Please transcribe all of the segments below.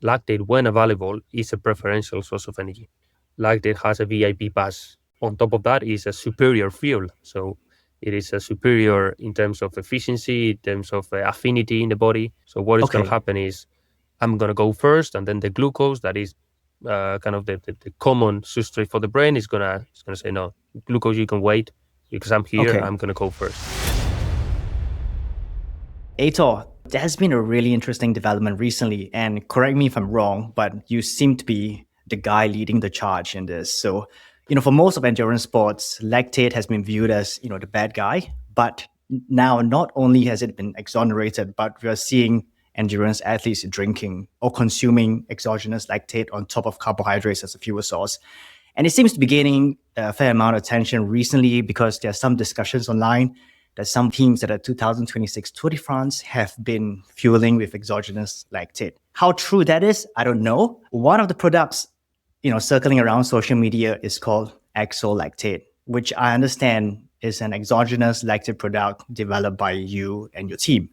lactate, when available, is a preferential source of energy. Lactate has a VIP pass. On top of that, is a superior fuel. So it is a superior in terms of efficiency, in terms of affinity in the body. So what is going to Okay. happen is I'm going to go first, and then the glucose, that is kind of the common substrate for the brain, is gonna say, no, glucose, you can wait because I'm here. Okay. I'm going to go first. Aitor, there has been a really interesting development recently, and correct me if I'm wrong, but you seem to be the guy leading the charge in this. So, for most of endurance sports, lactate has been viewed as, the bad guy. But now, not only has it been exonerated, but we are seeing endurance athletes drinking or consuming exogenous lactate on top of carbohydrates as a fuel source. And it seems to be gaining a fair amount of attention recently because there are some discussions online that some teams at the 2026 Tour de France have been fueling with exogenous lactate. How true that is, I don't know. One of the products, circling around social media is called Exolactate, which I understand is an exogenous lactate product developed by you and your team.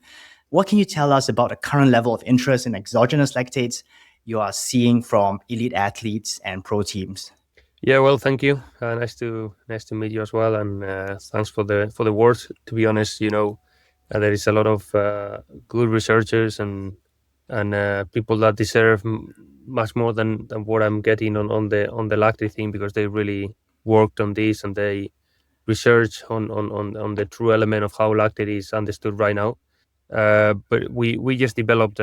What can you tell us about the current level of interest in exogenous lactates you are seeing from elite athletes and pro teams? Yeah, well, thank you. Nice to meet you as well, and thanks for the words. To be honest, there is a lot of good researchers and people that deserve much more than what I'm getting on the lactate thing, because they really worked on this and they research on the true element of how lactate is understood right now. But we just developed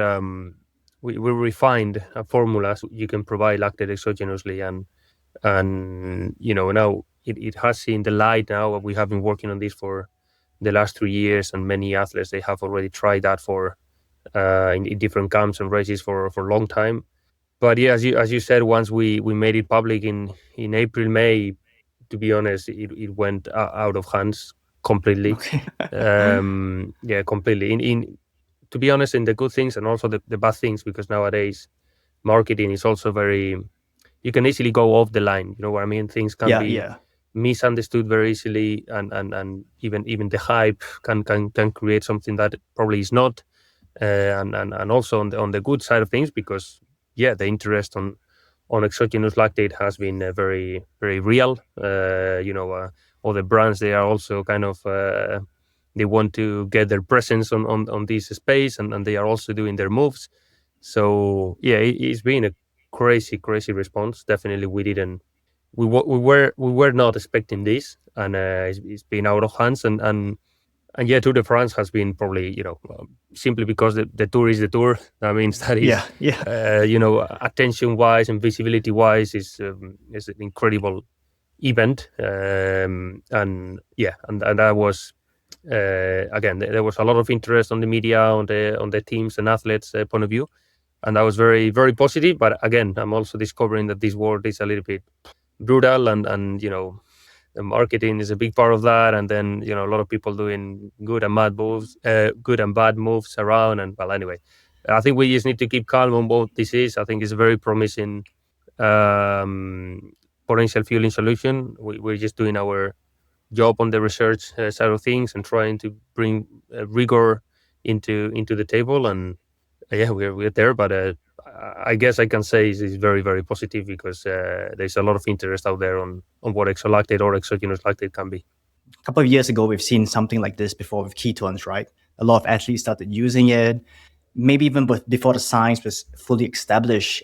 we refined a formula so you can provide lactate exogenously, and now it has seen the light now. We have been working on this for the last 3 years, and many athletes, they have already tried that for in different camps and races for a long time. But yeah, as you said, once we made it public in April, May, to be honest, it went out of hands completely. Okay. Yeah, completely. In To be honest, in the good things and also the bad things, because nowadays marketing is also very, you can easily go off the line. You know what I mean? Things can Yeah, be yeah. misunderstood very easily, and even the hype can create something that probably is not. And also on the good side of things, because yeah, the interest on exogenous lactate has been very very real. All the brands, they are also kind of they want to get their presence on this space, and they are also doing their moves. So yeah, it's been a crazy response. Definitely, we were not expecting this, and it's been out of hands, and yeah, Tour de France has been probably, simply because the tour is the tour. That means that is, Yeah, yeah. attention wise and visibility wise, is an incredible event. And yeah, and that was, again, there was a lot of interest on the media, on the teams and athletes point of view, and that was very very positive. But again, I'm also discovering that this world is a little bit brutal, and the marketing is a big part of that, and then a lot of people doing good and bad moves around. And well, anyway, I think we just need to keep calm on what this is. I think it's a very promising um, potential fueling solution. We're just doing our job on the research side of things and trying to bring rigor into the table. And yeah, we're there, but I guess I can say is very very positive, because there's a lot of interest out there on what exolactate or exogenous lactate can be. A couple of years ago, we've seen something like this before with ketones, right? A lot of athletes started using it, maybe even before the science was fully established.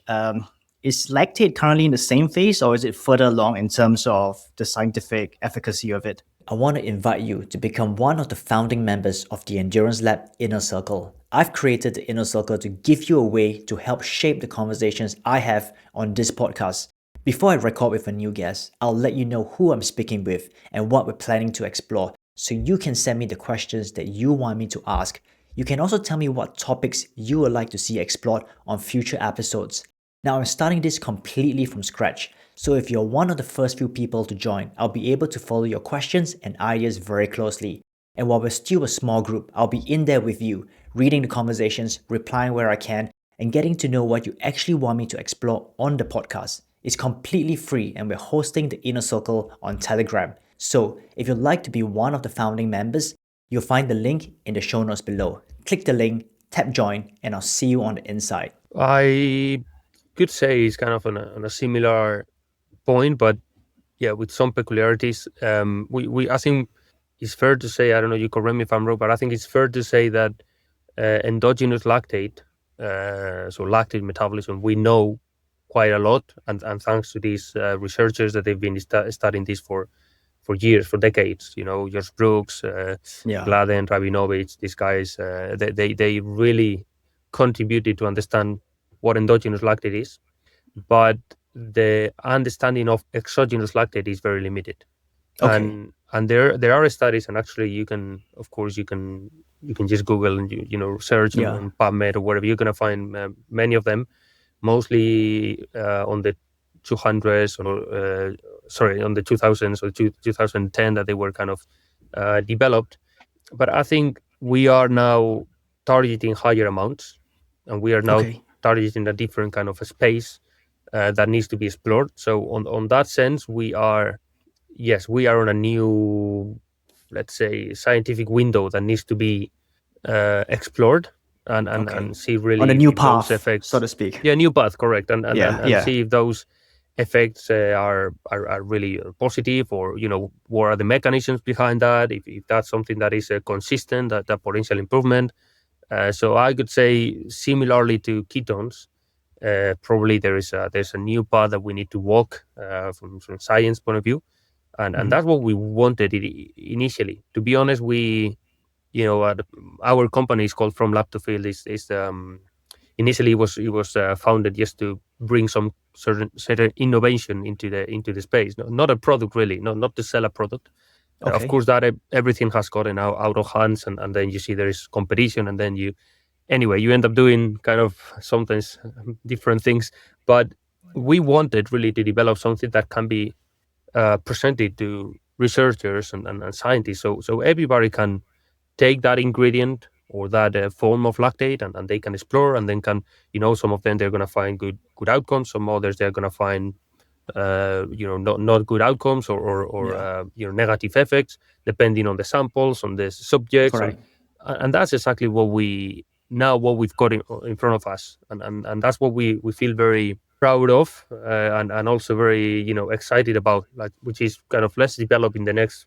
Is lactate currently in the same phase, or is it further along in terms of the scientific efficacy of it? I want to invite you to become one of the founding members of the Endurance Lab Inner Circle. I've created the Inner Circle to give you a way to help shape the conversations I have on this podcast. Before I record with a new guest, I'll let you know who I'm speaking with and what we're planning to explore, so you can send me the questions that you want me to ask. You can also tell me what topics you would like to see explored on future episodes. Now, I'm starting this completely from scratch, so if you're one of the first few people to join, I'll be able to follow your questions and ideas very closely. And while we're still a small group, I'll be in there with you, reading the conversations, replying where I can, and getting to know what you actually want me to explore on the podcast. It's completely free, and we're hosting the Inner Circle on Telegram. So if you'd like to be one of the founding members, you'll find the link in the show notes below. Click the link, tap join, and I'll see you on the inside. I could say it's kind of on a similar point, but yeah, with some peculiarities. I think it's fair to say, I don't know, you correct me if I'm wrong, but I think it's fair to say that endogenous lactate, so lactate metabolism, we know quite a lot, and thanks to these researchers that they've been studying this for years, for decades. George Brooks, Yeah. Gladden, Rabinovich, these guys, they really contributed to understand what endogenous lactate is, but the understanding of exogenous lactate is very limited. Okay. And there are studies, and actually you can, of course, you can just Google and search Yeah. on PubMed or whatever. You're gonna find many of them, mostly on the 200s or on the 2000s or 2010 that they were kind of developed. But I think we are now targeting higher amounts, and we are now Okay. targeting a different kind of a space that needs to be explored. So on that sense, we are on a new, let's say, scientific window that needs to be explored and Okay. see On a really new if those path, so effects, to speak. yeah, new path, correct, Yeah. and Yeah. see if those effects are really positive, or what are the mechanisms behind that, if that's something that is consistent, that potential improvement. So I could say, similarly to ketones, probably there's a new path that we need to walk from science point of view, and Mhm. that's what we wanted initially. To be honest, our company is called From Lab to Field. Is Initially it was founded just to bring some certain innovation into the space. Not a product, really, not to sell a product. Of Okay. course, that everything has gotten out of hands, and then you see there is competition, and then you end up doing kind of sometimes different things. But we wanted really to develop something that can be presented to researchers and scientists, so everybody can take that ingredient or that form of lactate, and they can explore, and then can, some of them they're going to find good outcomes, some others they're going to find not good outcomes, or Yeah. negative effects, depending on the samples, on the subjects, and Correct. and that's exactly what we've got in front of us, and that's what we feel very proud of, and also very excited about, like, which is kind of, let's develop in the next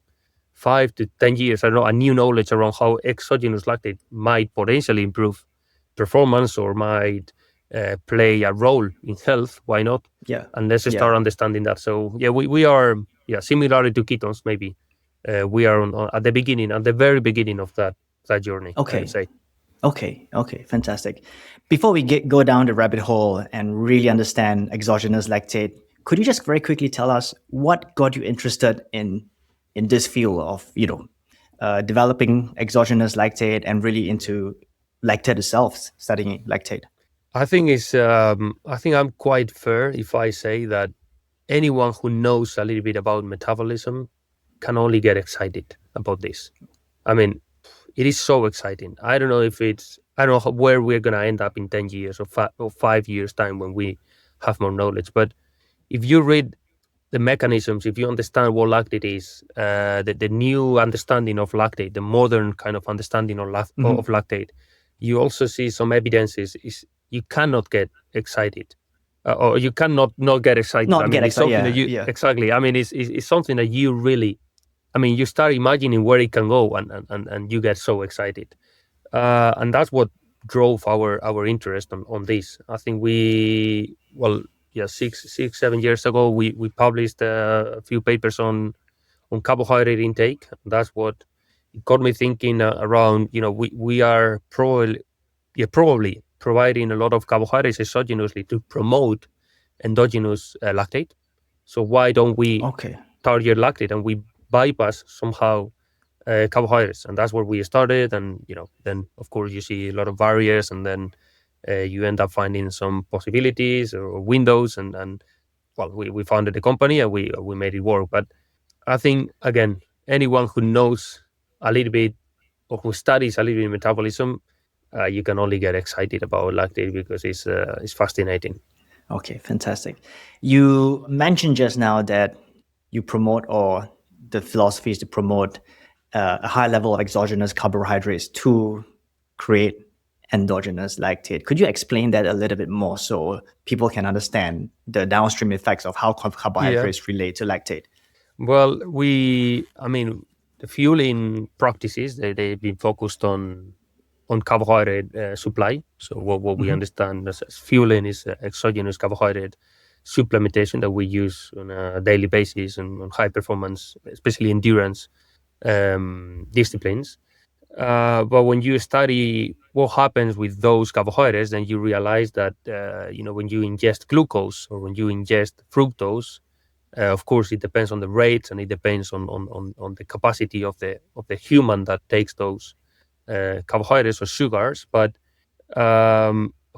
5 to 10 years, I don't know, a new knowledge around how exogenous lactate might potentially improve performance, or might play a role in health. Why not? Yeah. And let's Yeah. start understanding that. So yeah, we are, similarly to ketones, maybe we are at the very beginning of that journey, I would Okay. say. Okay. Okay. Fantastic. Before we go down the rabbit hole and really understand exogenous lactate, could you just very quickly tell us what got you interested in this field of developing exogenous lactate and really into lactate itself, studying lactate? I think I'm quite fair if I say that anyone who knows a little bit about metabolism can only get excited about this. I mean, it is so exciting. I don't know where we're going to end up in 10 years or 5 years time when we have more knowledge. But if you read the mechanisms, if you understand what lactate is, the new understanding of lactate, the modern kind of understanding of lactate, you also see some evidences is you cannot get excited, or you cannot not get excited. I Not get mean, it's excited. something that Yeah. you Yeah. exactly. I mean, it's something that you really. I mean, you start imagining where it can go, and you get so excited, and that's what drove our interest on this. I think yeah, 7 years ago, we published a few papers on carbohydrate intake. That's what got me thinking around. We are probably providing a lot of carbohydrates exogenously to promote endogenous lactate. So why don't we Okay. target lactate, and we bypass somehow carbohydrates? And that's where we started. And then of course you see a lot of barriers, and then you end up finding some possibilities or windows, and well, we founded the company, and we made it work. But I think, again, anyone who knows a little bit, or who studies a little bit metabolism, you can only get excited about lactate, because it's fascinating. Okay, fantastic. You mentioned just now that you promote, or the philosophy is to promote a high level of exogenous carbohydrates to create endogenous lactate. Could you explain that a little bit more so people can understand the downstream effects of how Yeah. carbohydrates relate to lactate? Well, the fueling practices, they've been focused on carbohydrate supply. So what we understand as fueling is exogenous carbohydrate supplementation that we use on a daily basis and on high performance, especially endurance disciplines. But when you study what happens with those carbohydrates, then you realize that when you ingest glucose or when you ingest fructose, of course, it depends on the rates and it depends on the capacity of the human that takes those carbohydrates or sugars. But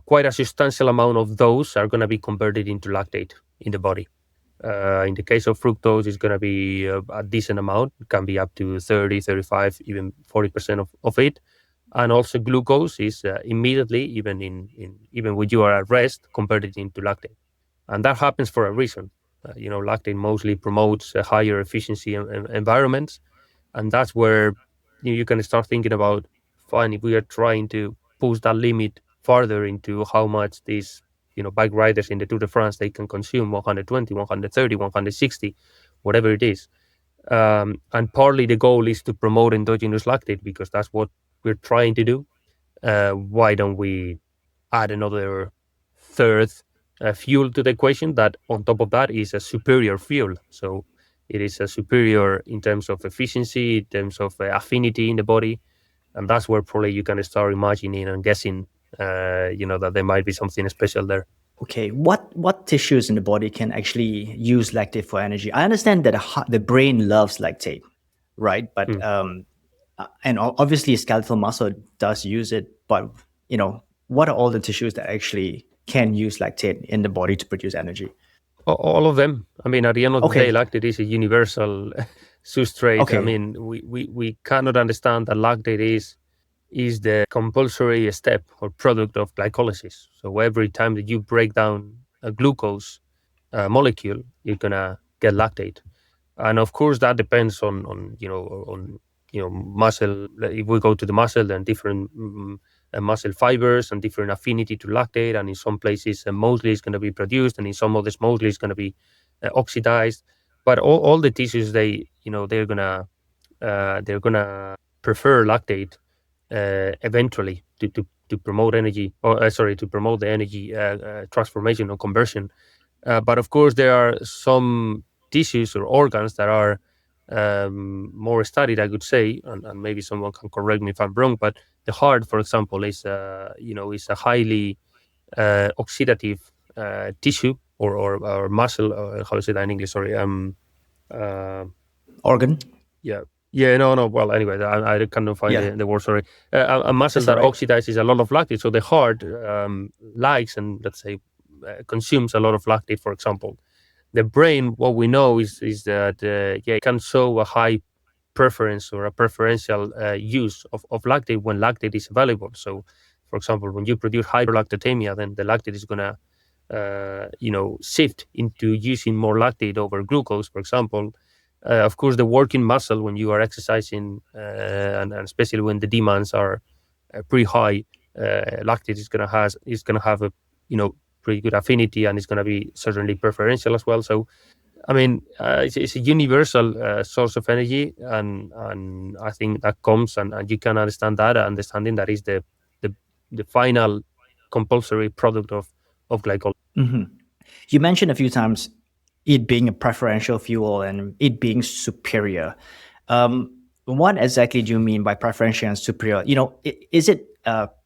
quite a substantial amount of those are going to be converted into lactate in the body. In the case of fructose, it's going to be a decent amount. It can be up to 30, 35, even 40% of it. And also glucose is immediately, even when you are at rest, converted into lactate. And that happens for a reason. Lactate mostly promotes higher efficiency environments. And that's where you can start thinking about, fine, if we are trying to push that limit farther into how much these bike riders in the Tour de France, they can consume 120, 130, 160, whatever it is. And partly the goal is to promote endogenous lactate because that's what we're trying to do. Why don't we add another third fuel to the equation that on top of that is a superior fuel? So it is a superior in terms of efficiency, in terms of affinity in the body. And that's where probably you can start imagining and guessing, that there might be something special there. Okay, what tissues in the body can actually use lactate for energy? I understand that the brain loves lactate, right? But and obviously skeletal muscle does use it. But what are all the tissues that actually can use lactate in the body to produce energy? All of them. At the end of the Okay. day, lactate is a universal substrate. Okay. We cannot understand that lactate is the compulsory step or product of glycolysis. So every time that you break down a glucose molecule, you're gonna get lactate. And of course, that depends on muscle. If we go to the muscle, then different muscle fibers and different affinity to lactate. And in some places, mostly it's going to be produced, and in some others, mostly it's going to be oxidized. But all the tissues, they're gonna prefer lactate eventually to promote energy, or to promote the energy transformation or conversion. But of course, there are some tissues or organs that are more studied, I could say, and maybe someone can correct me if I'm wrong. But the heart, for example, is is a highly oxidative tissue or muscle. How is it in English? Sorry. Organ. Yeah. No. Well, anyway, I cannot find the word. Sorry. A muscle that oxidizes a lot of lactate. So the heart likes and, let's say, consumes a lot of lactate, for example. The brain, what we know is that it can show a high preference or a preferential use of lactate when lactate is available. So, for example, when you produce hyperlactatemia, then the lactate is going to shift into using more lactate over glucose, for example. Of course, the working muscle, when you are exercising, and especially when the demands are pretty high, lactate is going to have a pretty good affinity, and it's going to be certainly preferential as well. So, it's a universal source of energy, and I think that comes, and you can understand that, understanding that is the final compulsory product of glycolysis. Mm-hmm. You mentioned a few times it being a preferential fuel and it being superior. What exactly do you mean by preferential and superior? Is it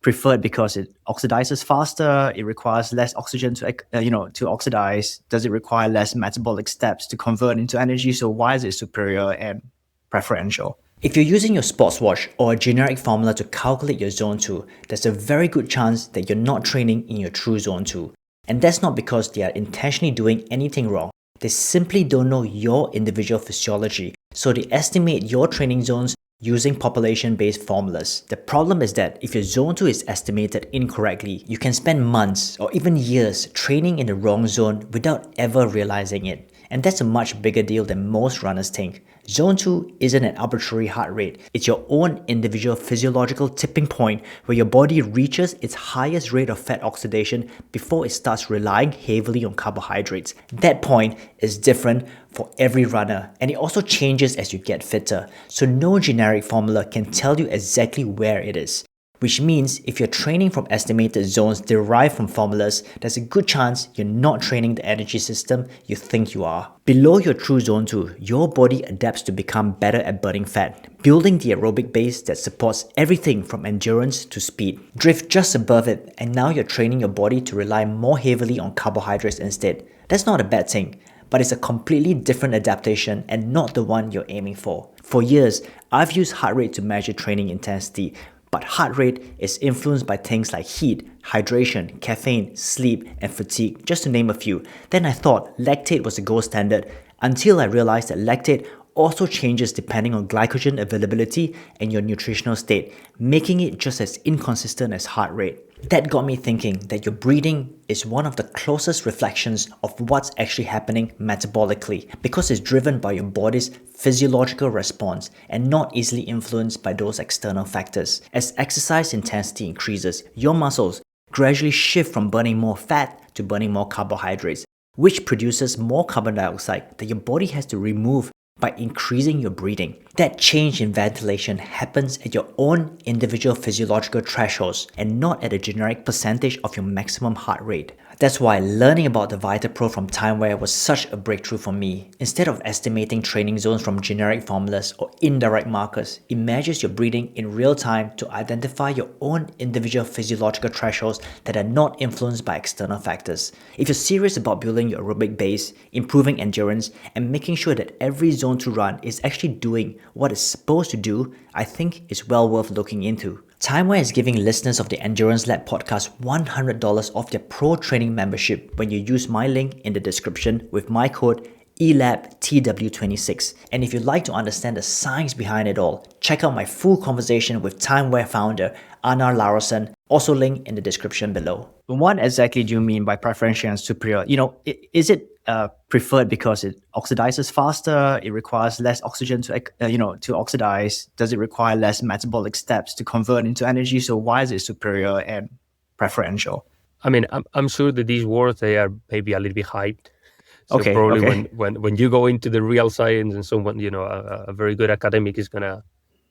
preferred because it oxidizes faster? It requires less oxygen to oxidize. Does it require less metabolic steps to convert into energy? So why is it superior and preferential? If you're using your sports watch or a generic formula to calculate your zone 2, there's a very good chance that you're not training in your true zone 2. And that's not because they are intentionally doing anything wrong. They simply don't know your individual physiology, so they estimate your training zones using population-based formulas. The problem is that if your zone 2 is estimated incorrectly, you can spend months or even years training in the wrong zone without ever realizing it. And that's a much bigger deal than most runners think. Zone 2 isn't an arbitrary heart rate. It's your own individual physiological tipping point where your body reaches its highest rate of fat oxidation before it starts relying heavily on carbohydrates. That point is different for every runner, and it also changes as you get fitter. So no generic formula can tell you exactly where it is. Which means if you're training from estimated zones derived from formulas, there's a good chance you're not training the energy system you think you are. Below your true zone 2, your body adapts to become better at burning fat, building the aerobic base that supports everything from endurance to speed. Drift just above it, and now you're training your body to rely more heavily on carbohydrates instead. That's not a bad thing, but it's a completely different adaptation and not the one you're aiming for. For years, I've used heart rate to measure training intensity, but heart rate is influenced by things like heat, hydration, caffeine, sleep, and fatigue, just to name a few. Then I thought lactate was the gold standard until I realized that lactate also changes depending on glycogen availability and your nutritional state, making it just as inconsistent as heart rate. That got me thinking that your breathing is one of the closest reflections of what's actually happening metabolically because it's driven by your body's physiological response and not easily influenced by those external factors. As exercise intensity increases, your muscles gradually shift from burning more fat to burning more carbohydrates, which produces more carbon dioxide that your body has to remove by increasing your breathing. That change in ventilation happens at your own individual physiological thresholds and not at a generic percentage of your maximum heart rate. That's why learning about the VitaPro from Timeware was such a breakthrough for me. Instead of estimating training zones from generic formulas or indirect markers, it measures your breathing in real time to identify your own individual physiological thresholds that are not influenced by external factors. If you're serious about building your aerobic base, improving endurance, and making sure that every zone to run is actually doing what it's supposed to do, I think it's well worth looking into. Timeware is giving listeners of the Endurance Lab podcast $100 off their pro training membership when you use my link in the description with my code ELABTW26. And if you'd like to understand the science behind it all, check out my full conversation with Timeware founder Anar Larosan, also linked in the description below. What exactly do you mean by preferential and superior? Is it preferred because it oxidizes faster? It requires less oxygen to oxidize. Does it require less metabolic steps to convert into energy? So why is it superior and preferential? I mean, I'm sure that these words, they are maybe a little bit hyped. So Okay, probably okay. when you go into the real science and someone, a very good academic is going to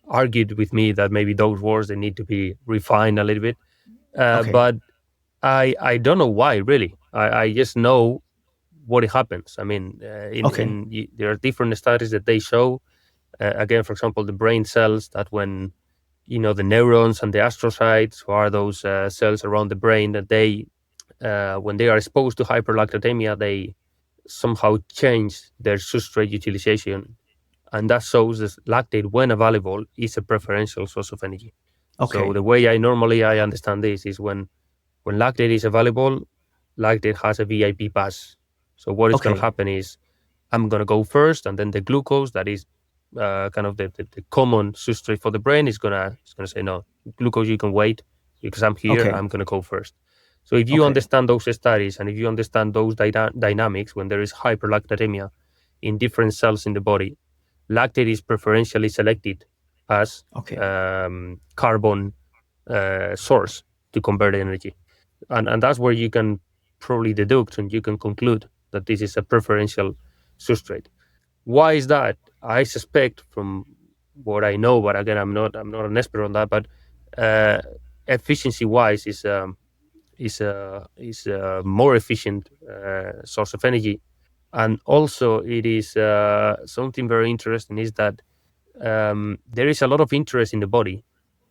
argue with me that maybe those words, they need to be refined a little bit. Okay. But I don't know why, really. I just know what it happens. I mean, there are different studies that they show, again, for example, the brain cells, that when, the neurons and the astrocytes, who are those cells around the brain, that they, when they are exposed to hyperlactatemia, they somehow change their substrate utilization. And that shows that lactate, when available, is a preferential source of energy. Okay. So the way I understand this is when lactate is available, lactate has a VIP pass. So what is going to happen is I'm going to go first, and then the glucose, that is kind of the common substrate for the brain, is going to say, no, glucose, you can wait because I'm here. Okay. I'm going to go first. So if you understand those studies and if you understand those dynamics, when there is hyperlactatemia in different cells in the body, lactate is preferentially selected as carbon source to convert energy. And that's where you can probably deduct and you can conclude that this is a preferential substrate. Why is that? I suspect, from what I know, but again, I'm not an expert on that, but efficiency wise is a more efficient source of energy. And also it is something very interesting is that there is a lot of interest in the body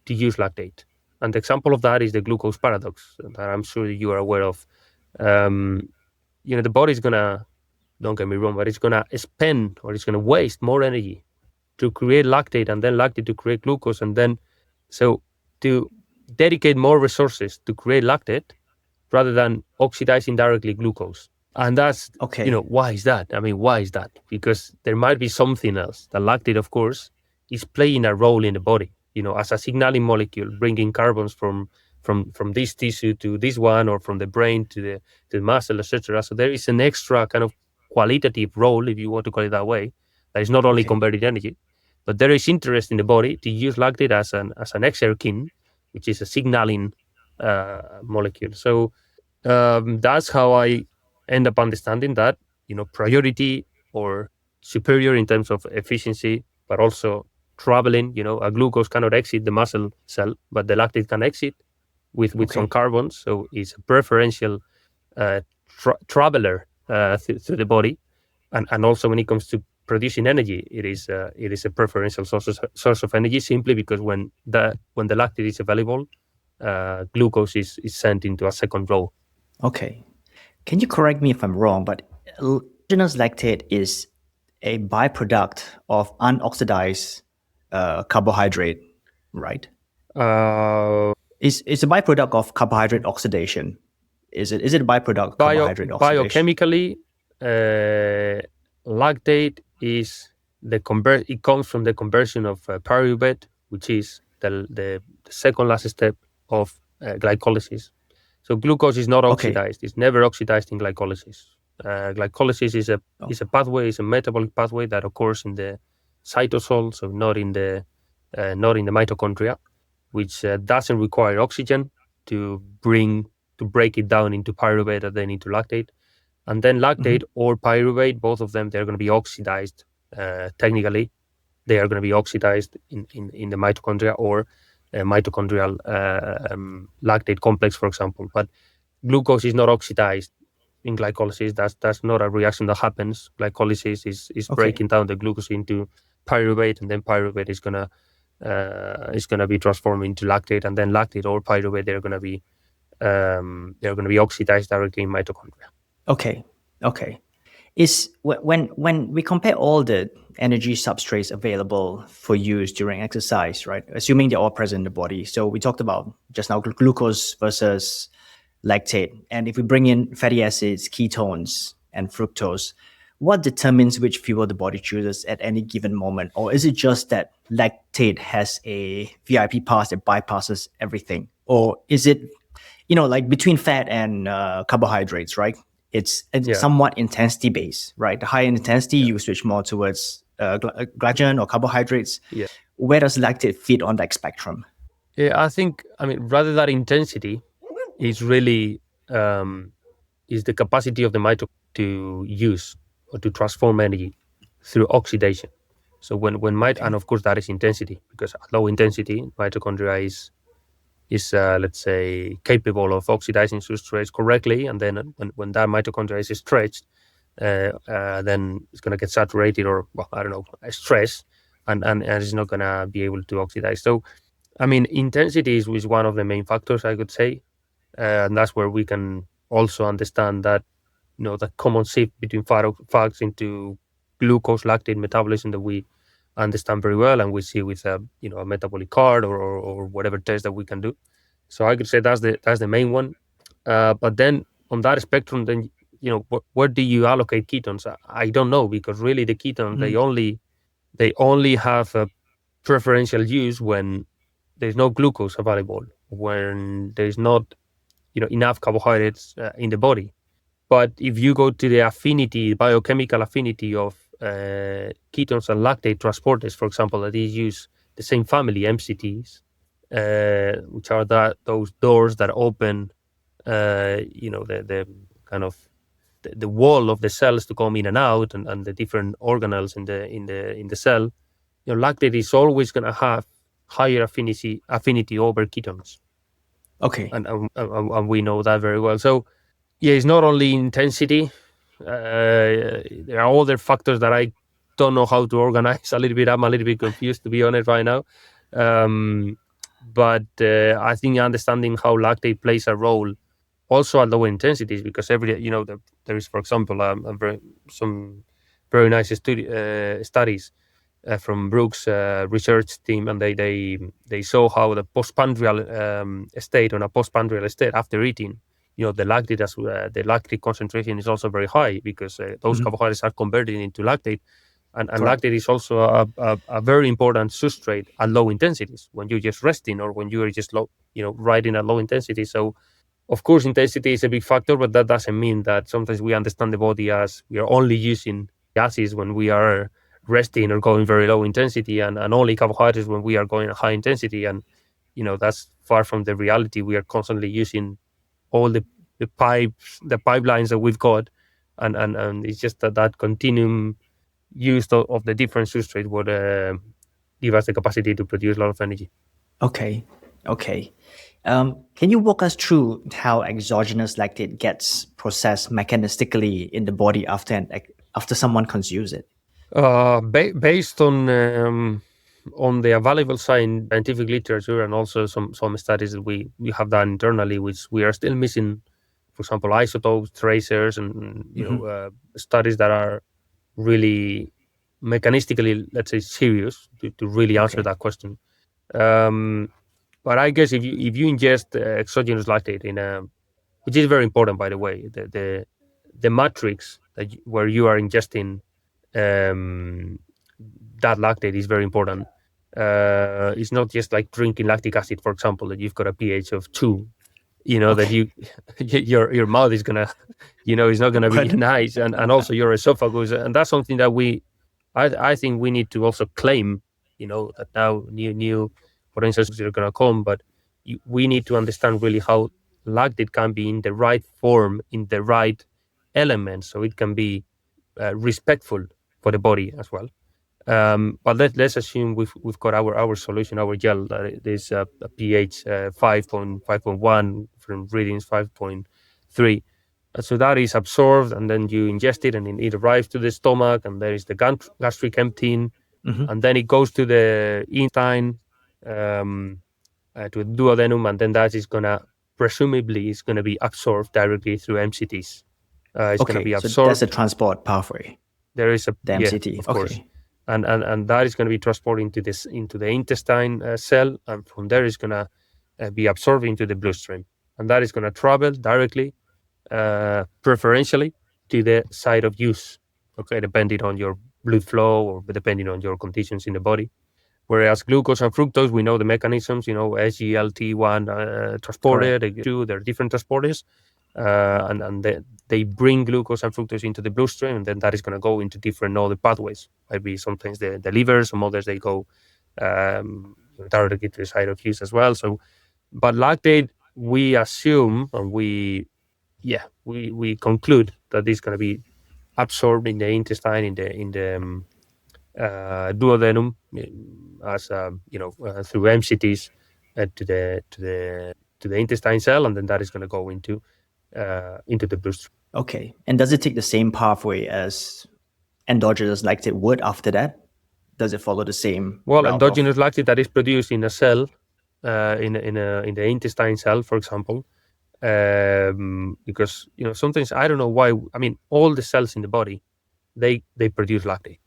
to use lactate. And the example of that is the glucose paradox that I'm sure you are aware of. The body is going to, don't get me wrong, but it's going to spend, or it's going to waste more energy to create lactate, and then lactate to create glucose. And then, so to dedicate more resources to create lactate rather than oxidizing directly glucose. And that's, why is that? I mean, why is that? Because there might be something else. The lactate, of course, is playing a role in the body, as a signaling molecule, bringing carbons from this tissue to this one, or from the brain to the muscle, etc. So there is an extra kind of qualitative role, if you want to call it that way, that is not only Okay. converting energy, but there is interest in the body to use lactate as an exergine, which is a signaling molecule. So that's how I end up understanding that, priority or superior in terms of efficiency, but also traveling. A glucose cannot exit the muscle cell, but the lactate can exit with some Okay. carbons. So it's a preferential traveler through the body, and also when it comes to producing energy, it is a preferential source of energy, simply because when the lactate is available, glucose is sent into a second row. Okay. Can you correct me if I'm wrong, but exogenous lactate is a byproduct of unoxidized carbohydrate, right? It's a byproduct of carbohydrate oxidation. Is it a byproduct of carbohydrate oxidation? Biochemically, lactate is it comes from the conversion of pyruvate, which is the second last step of glycolysis. So glucose is not Okay. oxidized; it's never oxidized in glycolysis. Glycolysis is a pathway, is a metabolic pathway that occurs in the cytosol, so not in the mitochondria, which doesn't require oxygen to break it down into pyruvate and then into lactate. And then lactate or pyruvate, both of them, they're going to be oxidized. Technically, they are going to be oxidized in the mitochondria or mitochondrial lactate complex, for example. But glucose is not oxidized in glycolysis. That's not a reaction that happens. Glycolysis is breaking down the glucose into pyruvate, and then pyruvate is gonna be transformed into lactate, and then lactate or pyruvate they're gonna be oxidized directly in mitochondria. Okay. Is when we compare all the energy substrates available for use during exercise, right? Assuming they're all present in the body. So we talked about just now glucose versus lactate, and if we bring in fatty acids, ketones, and fructose, what determines which fuel the body chooses at any given moment? Or is it just that lactate has a VIP pass that bypasses everything? Or is it, like between fat and carbohydrates, right? It's somewhat intensity based, right? The higher intensity, you switch more towards glycogen or carbohydrates. Yeah. Where does lactate fit on that spectrum? Yeah, rather than intensity, is really is the capacity of the mitochondria to use or to transform energy through oxidation. So and of course that is intensity, because at low intensity mitochondria is let's say capable of oxidizing substrates correctly, and then when that mitochondria is stretched, then it's going to get saturated or stress, and it's not going to be able to oxidize. So intensity is one of the main factors, I could say, and that's where we can also understand that the common shift between fats into glucose lactate metabolism that we understand very well, and we see with a metabolic card or whatever test that we can do. So I could say that's the main one. But then on that spectrum, then where do you allocate ketones? I don't know, because really the ketones they only have a preferential use when there's no glucose available, when there's not enough carbohydrates in the body. But if you go to the biochemical affinity of ketones and lactate transporters, for example, that these use the same family, MCTs, which are those doors that open, the kind of the wall of the cells to come in and out, and the different organelles in the cell. Lactate is always going to have higher affinity over ketones. Okay. And we know that very well. So yeah, it's not only intensity. There are other factors that I don't know how to organize a little bit. I'm a little bit confused, to be honest, right now. But I think understanding how lactate plays a role also at low intensities, because there is, for example, some very nice studies from Brooks' research team, and they saw how the postprandial state, on a postprandial state after eating, the lactate concentration is also very high, because those carbohydrates are converted into lactate, and lactate is also a very important substrate at low intensities when you're just resting or when you are just riding at low intensity. So of course intensity is a big factor, but that doesn't mean that sometimes we understand the body as we are only using gases when we are resting or going very low intensity, and only carbohydrates when we are going high intensity. And that's far from the reality. We are constantly using all the pipelines that we've got, and it's just that continuum use of the different substrate would give us the capacity to produce a lot of energy. Okay. Can you walk us through how exogenous lactate gets processed mechanistically in the body after someone consumes it? Based on the available scientific literature, and also some studies that we have done internally, which we are still missing, for example, isotopes, tracers, and studies that are really mechanistically, let's say, serious to really answer that question. But I guess if you ingest exogenous lactate which is very important, by the way, the matrix where you are ingesting that lactate is very important. It's not just like drinking lactic acid, for example, that you've got a pH of 2. That your mouth is gonna, is not gonna be nice, and also your esophagus, and that's something that I think we need to also claim. That now new potentials are gonna come, but we need to understand really how lactate can be in the right form, in the right elements, so it can be respectful for the body as well. But let's assume we've got our solution, our gel, that is a pH 5.1 from readings 5.3. So that is absorbed, and then you ingest it, and then it arrives to the stomach, and there is the gastric emptying, and then it goes to the intestine, to the duodenum, and then that is presumably is gonna be absorbed directly through MCTs. It's gonna be absorbed. So that's a transport pathway. There is the MCT, of course. And that is going to be transported into the intestine cell, and from there is going to be absorbed into the bloodstream, and that is going to travel directly, preferentially, to the site of use. Okay, depending on your blood flow or depending on your conditions in the body. Whereas glucose and fructose, we know the mechanisms. SGLT1 transporter, they're different transporters, and they bring glucose and fructose into the bloodstream, and then that is going to go into different other pathways. Maybe sometimes the liver, some others they go directly to the site of use as well. So, but lactate, we assume, and we conclude that it's going to be absorbed in the intestine, in the duodenum, as through MCTs to the intestine cell, and then that is going to go into the bloodstream. Okay, and does it take the same pathway as endogenous lactate would after that? Does it follow the same? Well, endogenous lactate that is produced in a cell, in the intestine cell, for example, because sometimes I don't know why. I mean, all the cells in the body, they produce lactate.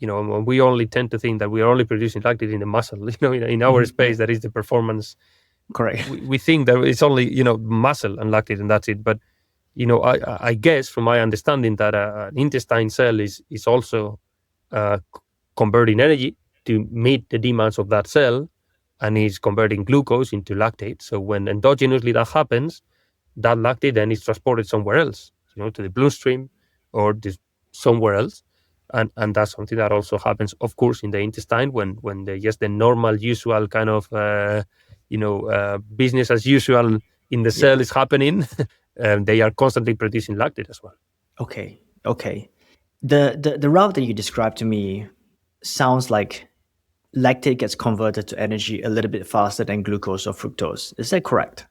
We only tend to think that we are only producing lactate in the muscle. In our space, that is the performance. Correct. We think that it's only muscle and lactate, and that's it. But I guess from my understanding that an intestine cell is also converting energy to meet the demands of that cell, and is converting glucose into lactate. So when endogenously that happens, that lactate then is transported somewhere else, to the bloodstream or somewhere else. And that's something that also happens, of course, in the intestine when the normal, usual kind of business as usual in the cell is happening. They are constantly producing lactate as well. Okay. The route that you described to me sounds like lactate gets converted to energy a little bit faster than glucose or fructose. Is that correct?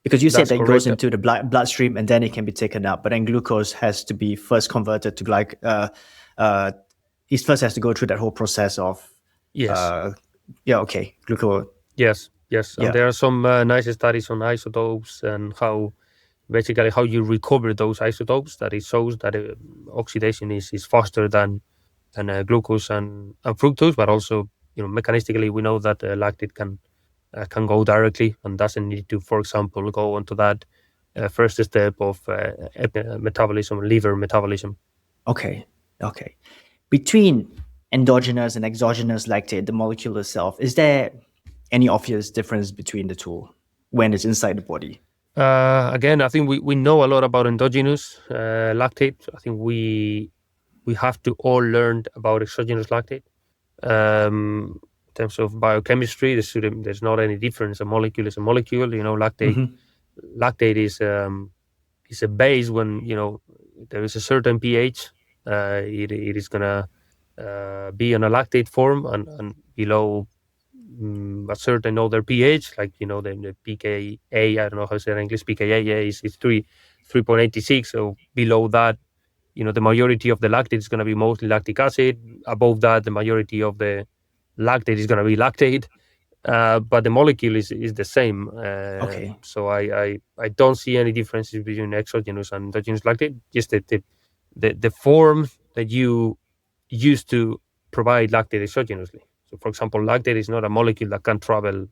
Because you said that it goes into the bloodstream and then it can be taken up, but then glucose has to be first converted to it first has to go through that whole process of glucose. Yes. And there are some nice studies on isotopes and how you recover those isotopes, that it shows that oxidation is faster than glucose and fructose, but also mechanistically we know that lactate can go directly and doesn't need to, for example, go onto that first step of metabolism, liver metabolism. Okay. Between endogenous and exogenous lactate, the molecule itself, is there any obvious difference between the two when it's inside the body? Again, I think we know a lot about endogenous lactate. I think we we have to all learn about exogenous lactate. In terms of biochemistry, there's not any difference. A molecule is a molecule. Lactate is a base. When there is a certain pH, it is gonna be on a lactate form, and below a certain other pH, like the pKa. I don't know how to say it in English. pKa is 3.86. So below that, the majority of the lactate is going to be mostly lactic acid. Above that, the majority of the lactate is going to be lactate. But the molecule is the same. Okay. So I don't see any differences between exogenous and endogenous lactate. Just the form that you use to provide lactate exogenously. So, for example, lactate is not a molecule that can travel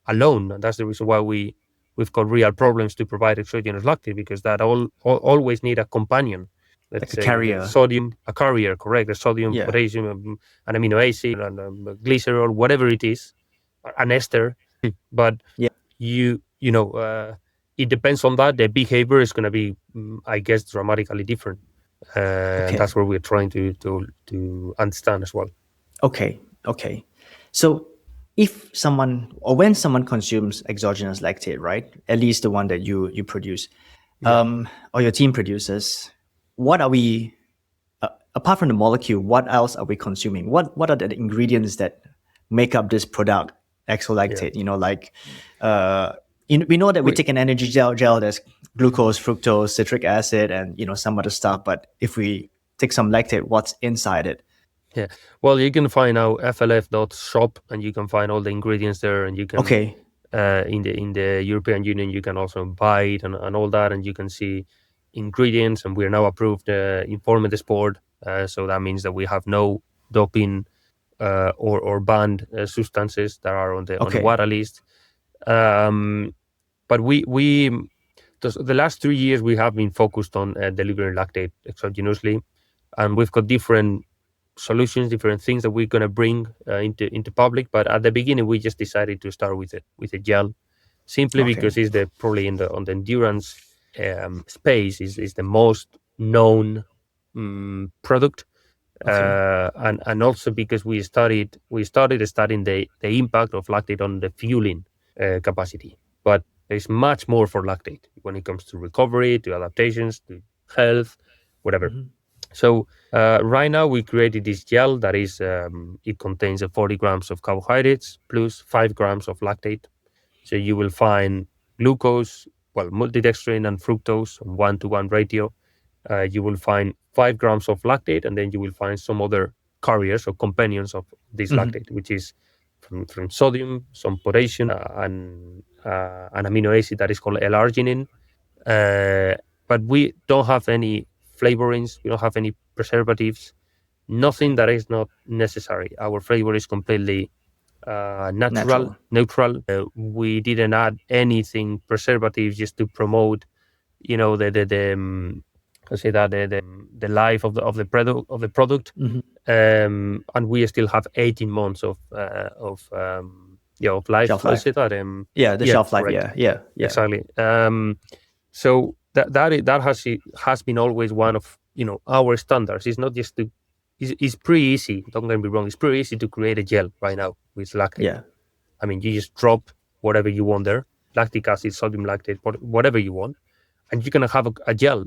alone, and that's the reason why we've got real problems to provide exogenous lactate, because that always need a companion. Let's Like a say carrier. sodium, a carrier, correct? The sodium, Yeah. potassium, an amino acid, and glycerol, whatever it is, an ester. But Yeah. it depends on that. The behavior is going to be, I guess, dramatically different. And that's what we're trying to understand as well. Okay. So if someone or when someone consumes exogenous lactate, right, at least the one that you produce, or your team produces, what are we, apart from the molecule, what else are we consuming? What are the ingredients that make up this product, Exolactate? We know that we take an energy gel. There's glucose, fructose, citric acid, and some other stuff. But if we take some lactate, what's inside it? Yeah, well, you can find out flf.shop, and you can find all the ingredients there, and you can in the European Union you can also buy it and all that, and you can see ingredients. And we are now approved Informe the Sport, so that means that we have no doping or banned substances that are on the WADA list. But the last 3 years we have been focused on delivering lactate exogenously, and we've got different solutions, different things that we're going to bring into public. But at the beginning, we just decided to start with a gel, simply because it's probably on the endurance space is the most known product, and also because we started studying the impact of lactate on the fueling capacity. But there's much more for lactate when it comes to recovery, to adaptations, to health, whatever. So right now we created this gel that is it contains 40 grams of carbohydrates plus 5 grams of lactate. So you will find glucose, multidextrin and fructose on 1-to-1 ratio. You will find 5 grams of lactate, and then you will find some other carriers or companions of this lactate, which is from sodium, some potassium, and an amino acid that is called L-arginine. But we don't have any flavorings, we don't have any preservatives, nothing that is not necessary. Our flavor is completely neutral. We didn't add anything preservatives just to promote, the life of the product. And we still have 18 months of life. Shelf life. Shelf life. Correct. Yeah. Exactly. So that has been always one of our standards. It's not just it's pretty easy. Don't get me wrong. It's pretty easy to create a gel right now with lactate. Yeah. I mean, you just drop whatever you want there, lactic acid, sodium lactate, whatever you want, and you're gonna have a gel.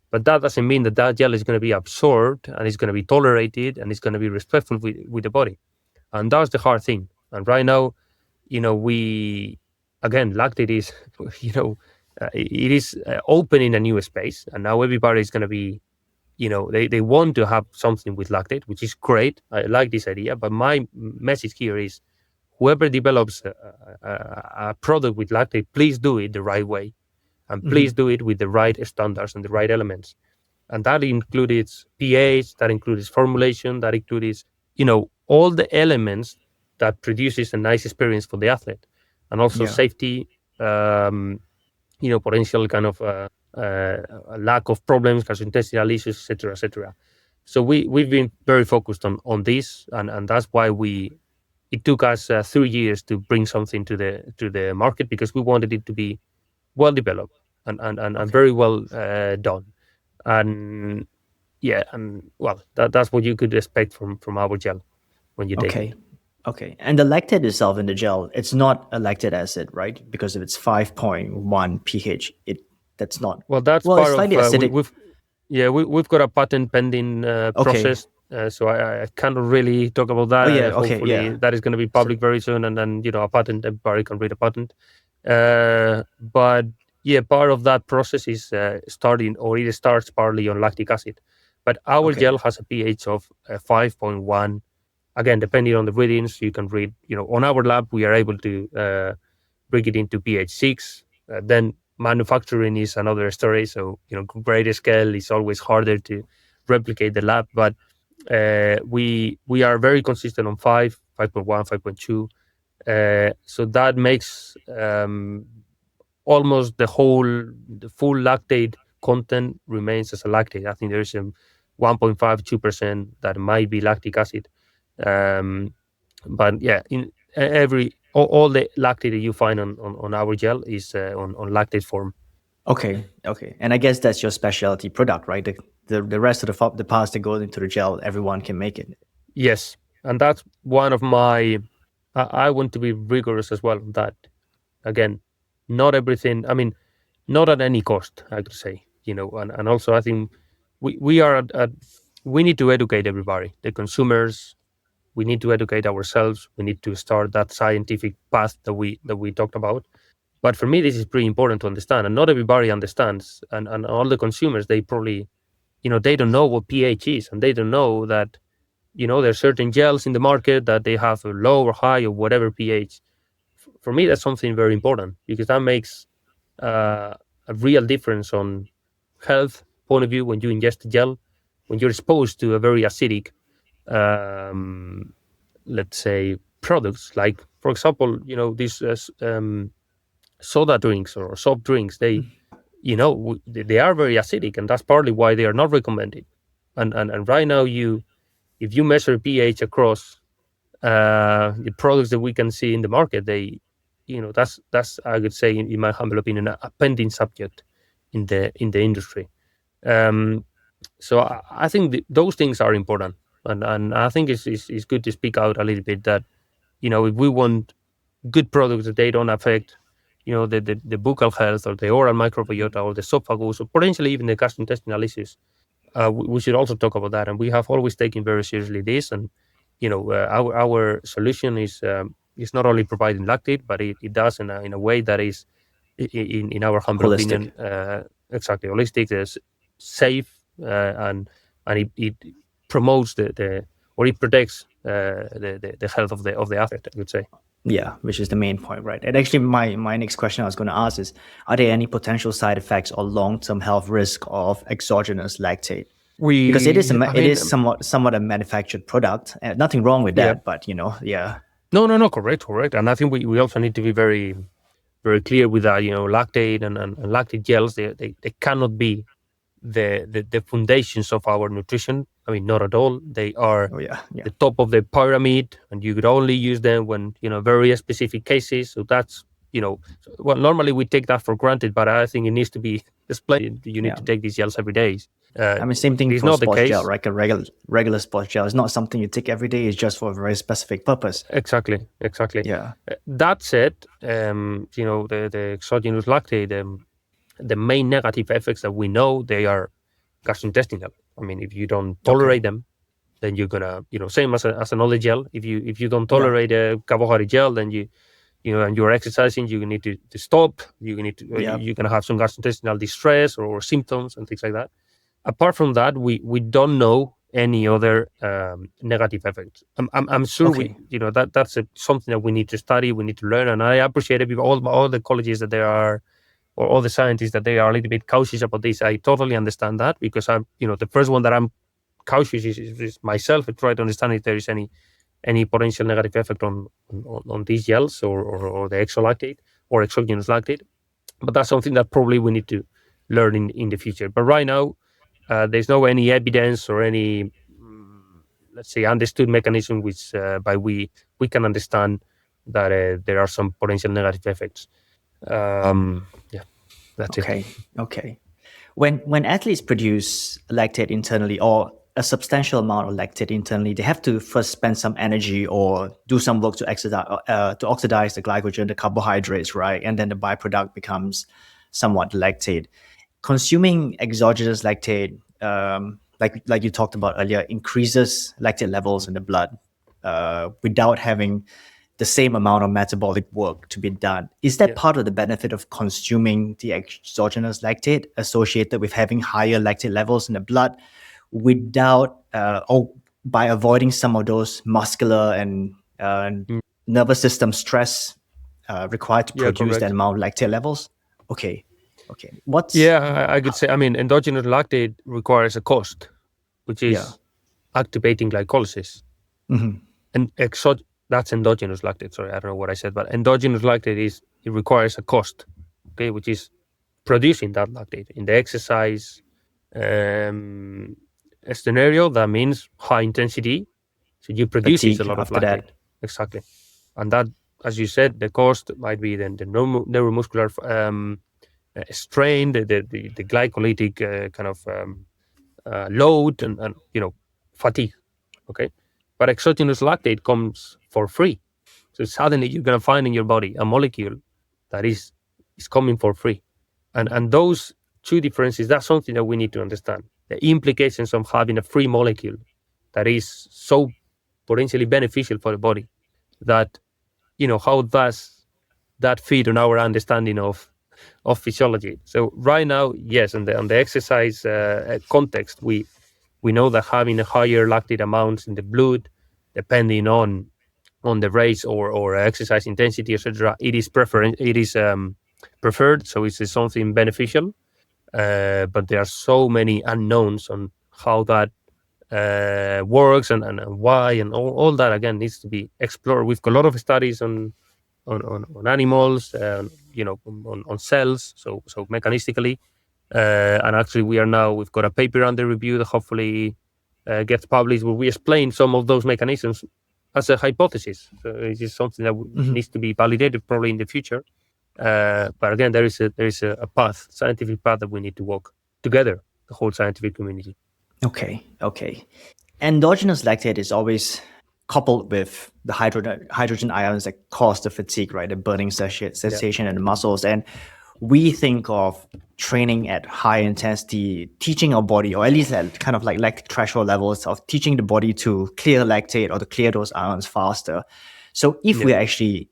But that doesn't mean that gel is going to be absorbed and it's going to be tolerated and it's going to be respectful with the body. And that's the hard thing. And right now, lactate is, it is opening a new space. And now everybody is going to be, they want to have something with lactate, which is great. I like this idea. But my message here is whoever develops a product with lactate, please do it the right way. And please do it with the right standards and the right elements. And that includes pH, that includes formulation, that includes, all the elements that produces a nice experience for the athlete. And also safety, potential kind of lack of problems, gastrointestinal issues, etc., etc. So we've been very focused on this, and that's why it took us 3 years to bring something to the market, because we wanted it to be well developed and very well done. And yeah, and well, that's what you could expect from our gel when you take it. Okay. And the lactate itself in the gel, it's not a lactic acid, right? Because if it's 5.1 pH, that's not. Well, that's Well, it's part of slightly acidic. we've got a patent pending Okay. process, so I cannot really talk about that. Oh yeah. Okay. Hopefully, Yeah. that is going to be So, public very soon, and then a patent, everybody can read a patent. But yeah, part of that process is starting, or it starts partly on lactic acid. But our okay. gel has a pH of 5.1. Again, depending on the readings, you can read. On our lab, we are able to break it into pH 6. Then manufacturing is another story. So greater scale is always harder to replicate the lab, but we are very consistent on 5, 5.1, 5.2. So that makes almost the full lactate content remains as a lactate. I think there's 1.5, 2% that might be lactic acid. But yeah, in all the lactate that you find on our gel is on lactate form. Okay. And I guess that's your specialty product, right? The rest of the parts that go into the gel, everyone can make it. Yes, and that's one of my. I want to be rigorous as well on that. Again, not everything. I mean, not at any cost. I could say, and also I think we are we need to educate everybody, the consumers. We need to educate ourselves. We need to start that scientific path that we talked about. But for me, this is pretty important to understand, and not everybody understands. And all the consumers, they probably, they don't know what pH is, and they don't know that, there's certain gels in the market that they have a low or high or whatever pH. For me, that's something very important because that makes a real difference on health point of view when you ingest the gel, when you're exposed to a very acidic, um, let's say, products like, for example, these soda drinks or soft drinks. They are very acidic, and that's partly why they are not recommended. And right now, if you measure pH across the products that we can see in the market, that's I would say, in my humble opinion, a pending subject in the industry. Um, so I think those things are important, and I think it's good to speak out a little bit that if we want good products that they don't affect the buccal health or the oral microbiota or the esophagus or potentially even the gastrointestinal issues. We should also talk about that, and we have always taken very seriously this. And our solution is not only providing lactate, but it does in a way that is, in our humble Holistic. opinion, exactly holistic, is safe, and it promotes or it protects the health of the athlete, I would say. Yeah, which is the main point, right? And actually, my next question I was going to ask is: are there any potential side effects or long-term health risk of exogenous lactate? Because it is somewhat a manufactured product. Nothing wrong with Yeah. that, but yeah. No, correct. And I think we also need to be very, very clear with that. Lactate and lactate gels, they cannot be the foundations of our nutrition. I mean, not at all. They are Oh yeah. the top of the pyramid, and you could only use them when very specific cases. So that's well, normally we take that for granted, but I think it needs to be explained. You need to take these gels every day. I mean, same thing It's for not the sports case. gel, right? A regular sports gel is not something you take every day. It's just for a very specific purpose. Exactly. Yeah. That said, the exogenous lactate, the main negative effects that we know, they are gastrointestinal. I mean, if you don't tolerate them, then you're gonna, same as another gel. If you don't tolerate a carbohydrate gel, then and you're exercising, you need to stop. You need to you're gonna have some gastrointestinal distress or symptoms and things like that. Apart from that, we don't know any other negative effects. I'm sure that's something that we need to study, we need to learn, and I appreciate it. All the colleges that there are, or all the scientists that they are a little bit cautious about this. I totally understand that, because I'm the first one that I'm cautious is myself. I try to understand if there is any potential negative effect on these gels or the exolactate or exogenous lactate. But that's something that probably we need to learn in the future. But right now, there's no any evidence or any, let's say, understood mechanism which by we can understand that there are some potential negative effects. Yeah, that's it. Okay. When athletes produce lactate internally or a substantial amount of lactate internally, they have to first spend some energy or do some work to oxidize the glycogen, the carbohydrates, right? And then the byproduct becomes somewhat lactate. Consuming exogenous lactate, like you talked about earlier, increases lactate levels in the blood without having the same amount of metabolic work to be done. Is that Yeah. part of the benefit of consuming the exogenous lactate associated with having higher lactate levels in the blood without or by avoiding some of those muscular and nervous system stress required to Yeah, produce that correct. amount of lactate levels? Okay. What's Yeah, I could say. I mean, endogenous lactate requires a cost, which yeah. is activating glycolysis. And that's endogenous lactate. Sorry, I don't know what I said, but endogenous lactate it requires a cost, okay, which is producing that lactate in the exercise um, scenario. That means high intensity, so you produces a Fatigue lot of after lactate. that. Exactly, and that, as you said, the cost might be then the neuromuscular strain, the glycolytic kind of load, and fatigue. Okay, but exogenous lactate comes for free, so suddenly you're gonna find in your body a molecule that is coming for free, and those two differences. That's something that we need to understand. The implications of having a free molecule that is so potentially beneficial for the body. That how does that fit on our understanding of physiology? So right now, yes, on the exercise context, we know that having a higher lactate amounts in the blood, depending on the race or exercise intensity, etc., it is preferred. So it's something beneficial. But there are so many unknowns on how that works and why, and all that again needs to be explored. We've got a lot of studies on animals, on cells, so mechanistically, and actually we've got a paper under review that hopefully gets published, where we explain some of those mechanisms as a hypothesis. So it is something that needs to be validated probably in the future. But again, there is a path, scientific path, that we need to walk together, the whole scientific community. Okay. Endogenous lactate is always coupled with the hydrogen ions that cause the fatigue, right? The burning sensation in the muscles. And we think of training at high intensity, teaching our body, or at least at kind of like lactic threshold levels, of teaching the body to clear lactate or to clear those ions faster. So if we're actually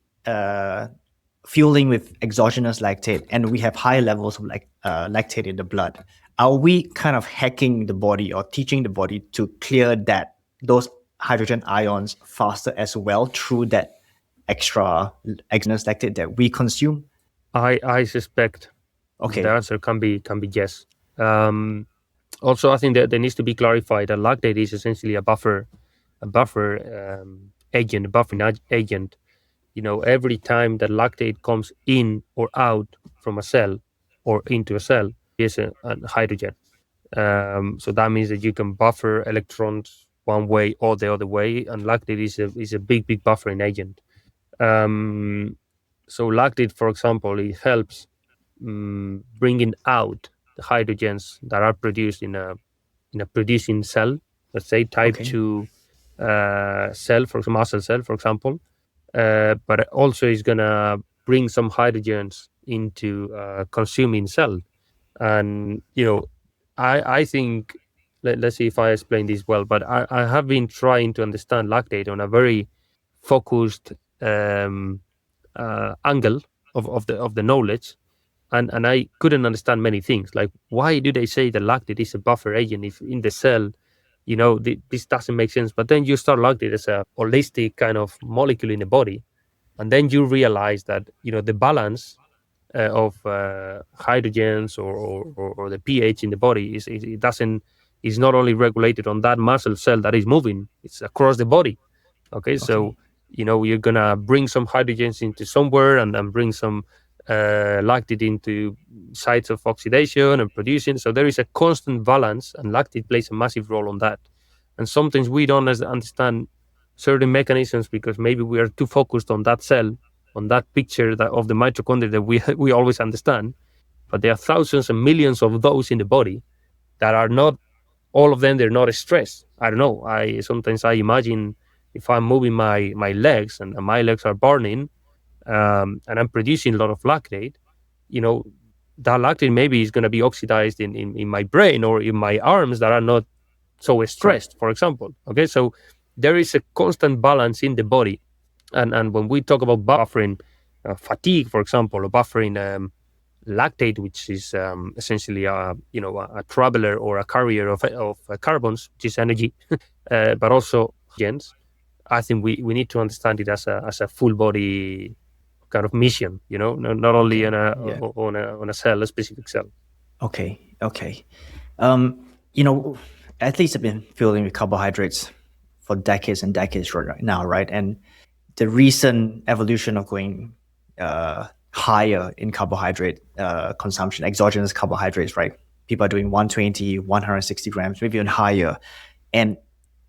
fueling with exogenous lactate and we have high levels of lactate in the blood, are we kind of hacking the body or teaching the body to clear those hydrogen ions faster as well through that extra exogenous lactate that we consume? I suspect the answer can be yes. Also, I think that there needs to be clarified that lactate is essentially a buffer agent, a buffering agent. Every time that lactate comes in or out from a cell or into a cell, is a hydrogen. So that means that you can buffer electrons one way or the other way, and lactate is a big buffering agent. So lactate, for example, it helps bringing out the hydrogens that are produced in a producing cell, let's say type 2 cell, for example, muscle cell, for example. But also is gonna bring some hydrogens into consuming cell. And I think, let's see if I explain this well, but I have been trying to understand lactate on a very focused angle of the knowledge, and I couldn't understand many things, like why do they say that lactate is a buffer agent if in the cell, this doesn't make sense. But then you start lactate as a holistic kind of molecule in the body, and then you realize that the balance of hydrogens or the pH in the body is not only regulated on that muscle cell that is moving, it's across the body. Okay. So you're gonna bring some hydrogens into somewhere and bring some lactate into sites of oxidation and producing. So there is a constant balance, and lactate plays a massive role on that. And sometimes we don't understand certain mechanisms because maybe we are too focused on that cell, on that picture of the mitochondria that we always understand. but there are thousands and millions of those in the body that are not, all of them, they're not stressed. I don't know. Sometimes I imagine if I'm moving my legs and my legs are burning, and I'm producing a lot of lactate, you know, that lactate maybe is going to be oxidized in my brain or in my arms that are not so stressed, for example. Okay, so there is a constant balance in the body, and when we talk about buffering fatigue, for example, or buffering lactate, which is essentially a traveler or a carrier of carbons, which is energy, but also gens. I think we need to understand it as a full body kind of mission, not only on a cell, a specific cell. Okay. Athletes have been fueling with carbohydrates for decades and decades right now, right? And the recent evolution of going higher in carbohydrate consumption, exogenous carbohydrates, right? People are doing 120, 160 grams, maybe even higher. And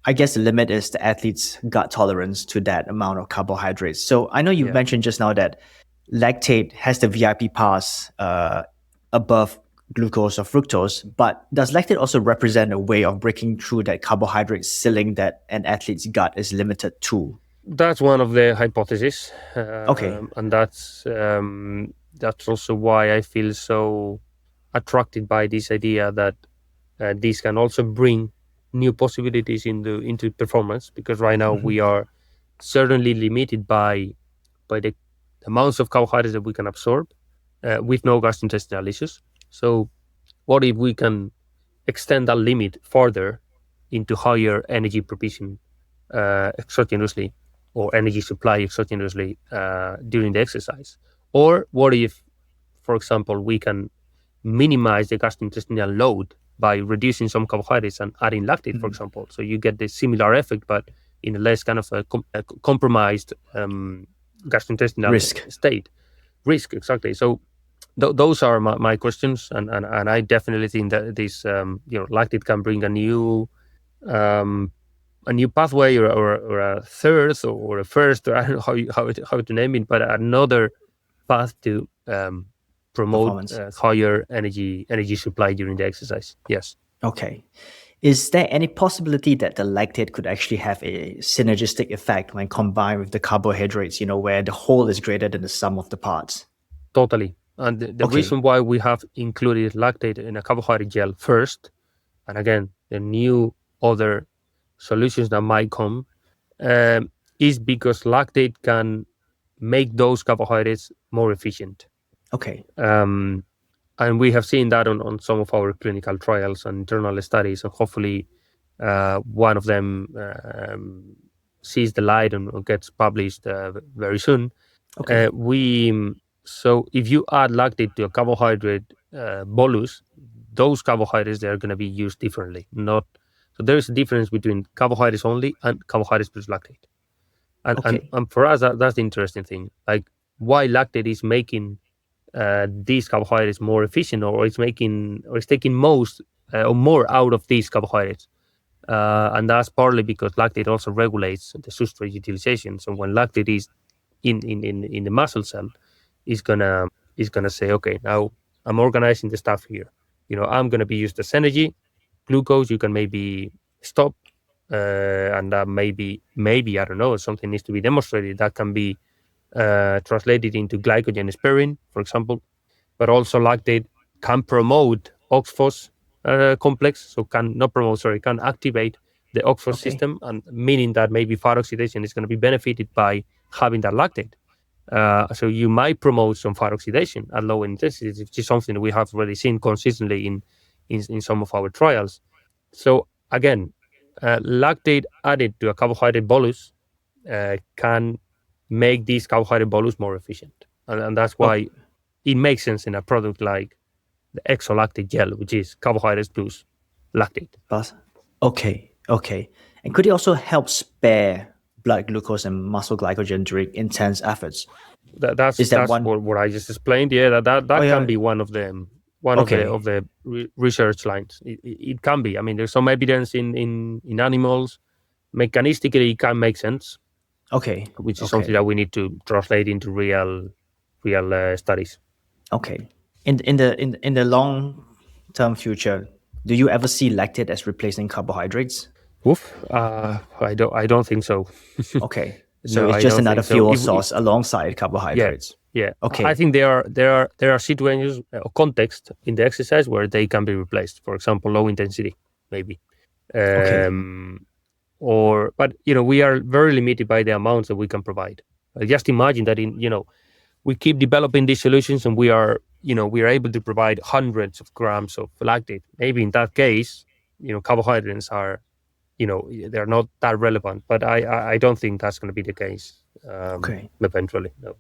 I guess the limit is the athlete's gut tolerance to that amount of carbohydrates. So I know you mentioned just now that lactate has the VIP pass above glucose or fructose, but does lactate also represent a way of breaking through that carbohydrate ceiling that an athlete's gut is limited to? That's one of the hypotheses. And that's also why I feel so attracted by this idea that this can also bring new possibilities into performance, because right now we are certainly limited by the amounts of carbohydrates that we can absorb with no gastrointestinal issues. So what if we can extend that limit further into higher energy provision exogenously, or energy supply exogenously during the exercise? Or what if, for example, we can minimize the gastrointestinal load by reducing some carbohydrates and adding lactate, for example? So you get the similar effect, but in a less kind of a compromised gastrointestinal state. Risk, exactly. So those are my questions, and I definitely think that this lactate can bring a new pathway, or a third, or a first, or I don't know how to name it, but another path to promote higher energy supply during the exercise. Yes. Okay. Is there any possibility that the lactate could actually have a synergistic effect when combined with the carbohydrates, where the whole is greater than the sum of the parts? Totally. And the reason why we have included lactate in a carbohydrate gel first, and again, the new other solutions that might come, is because lactate can make those carbohydrates more efficient. Okay. And we have seen that on some of our clinical trials and internal studies, and hopefully one of them sees the light and gets published very soon. Okay. So if you add lactate to a carbohydrate bolus, those carbohydrates, they are going to be used differently. So there is a difference between carbohydrates only and carbohydrates plus lactate. And for us, that's the interesting thing. Like, why lactate is making these carbohydrates more efficient, or it's taking most or more out of these carbohydrates. And that's partly because lactate also regulates the substrate utilization. So when lactate is in the muscle cell, is gonna say, okay, now I'm organizing the stuff here. I'm gonna be used as energy. Glucose, you can maybe stop, and that maybe I don't know, something needs to be demonstrated that can be translated into glycogen sparing, for example. But also lactate can promote OXPHOS complex, so can activate the OXPHOS system, and meaning that maybe fat oxidation is going to be benefited by having that lactate. So you might promote some fat oxidation at low intensities, which is something that we have already seen consistently in some of our trials. So again, lactate added to a carbohydrate bolus can make these carbohydrate bolus more efficient, and that's why it makes sense in a product like the Exolactate gel, which is carbohydrates plus lactate. Okay. And could it also help spare blood glucose and muscle glycogen during intense efforts? That's what I just explained. Yeah, that can be one of the research lines. It can be. I mean, there's some evidence in animals. Mechanistically, it can make sense. Which is something that we need to translate into real studies. Okay. In the long term future, do you ever see lactate as replacing carbohydrates? Oof, I don't think so. Okay, so No, it's I just don't another think so. fuel If source alongside yeah, carbohydrates. yeah, I Okay, think there are situations or context in the exercise where they can be replaced. For example, low intensity, maybe. okay, Or but we are very limited by the amounts that we can provide. Just imagine that we keep developing these solutions and we are able to provide hundreds of grams of lactate. Maybe in that case, carbohydrates are they're not that relevant, but I don't think that's going to be the case okay, eventually. No.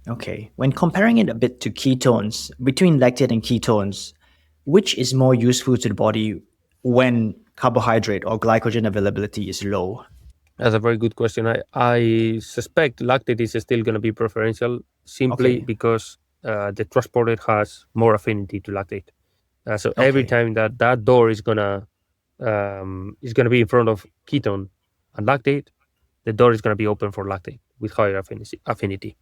okay. When comparing it a bit to ketones, between lactate and ketones, which is more useful to the body when carbohydrate or glycogen availability is low? That's a very good question. I suspect lactate is still going to be preferential simply Okay, because the transporter has more affinity to lactate. So every okay, time that door is gonna be in front of ketone and lactate, the door is gonna be open for lactate with higher affinity.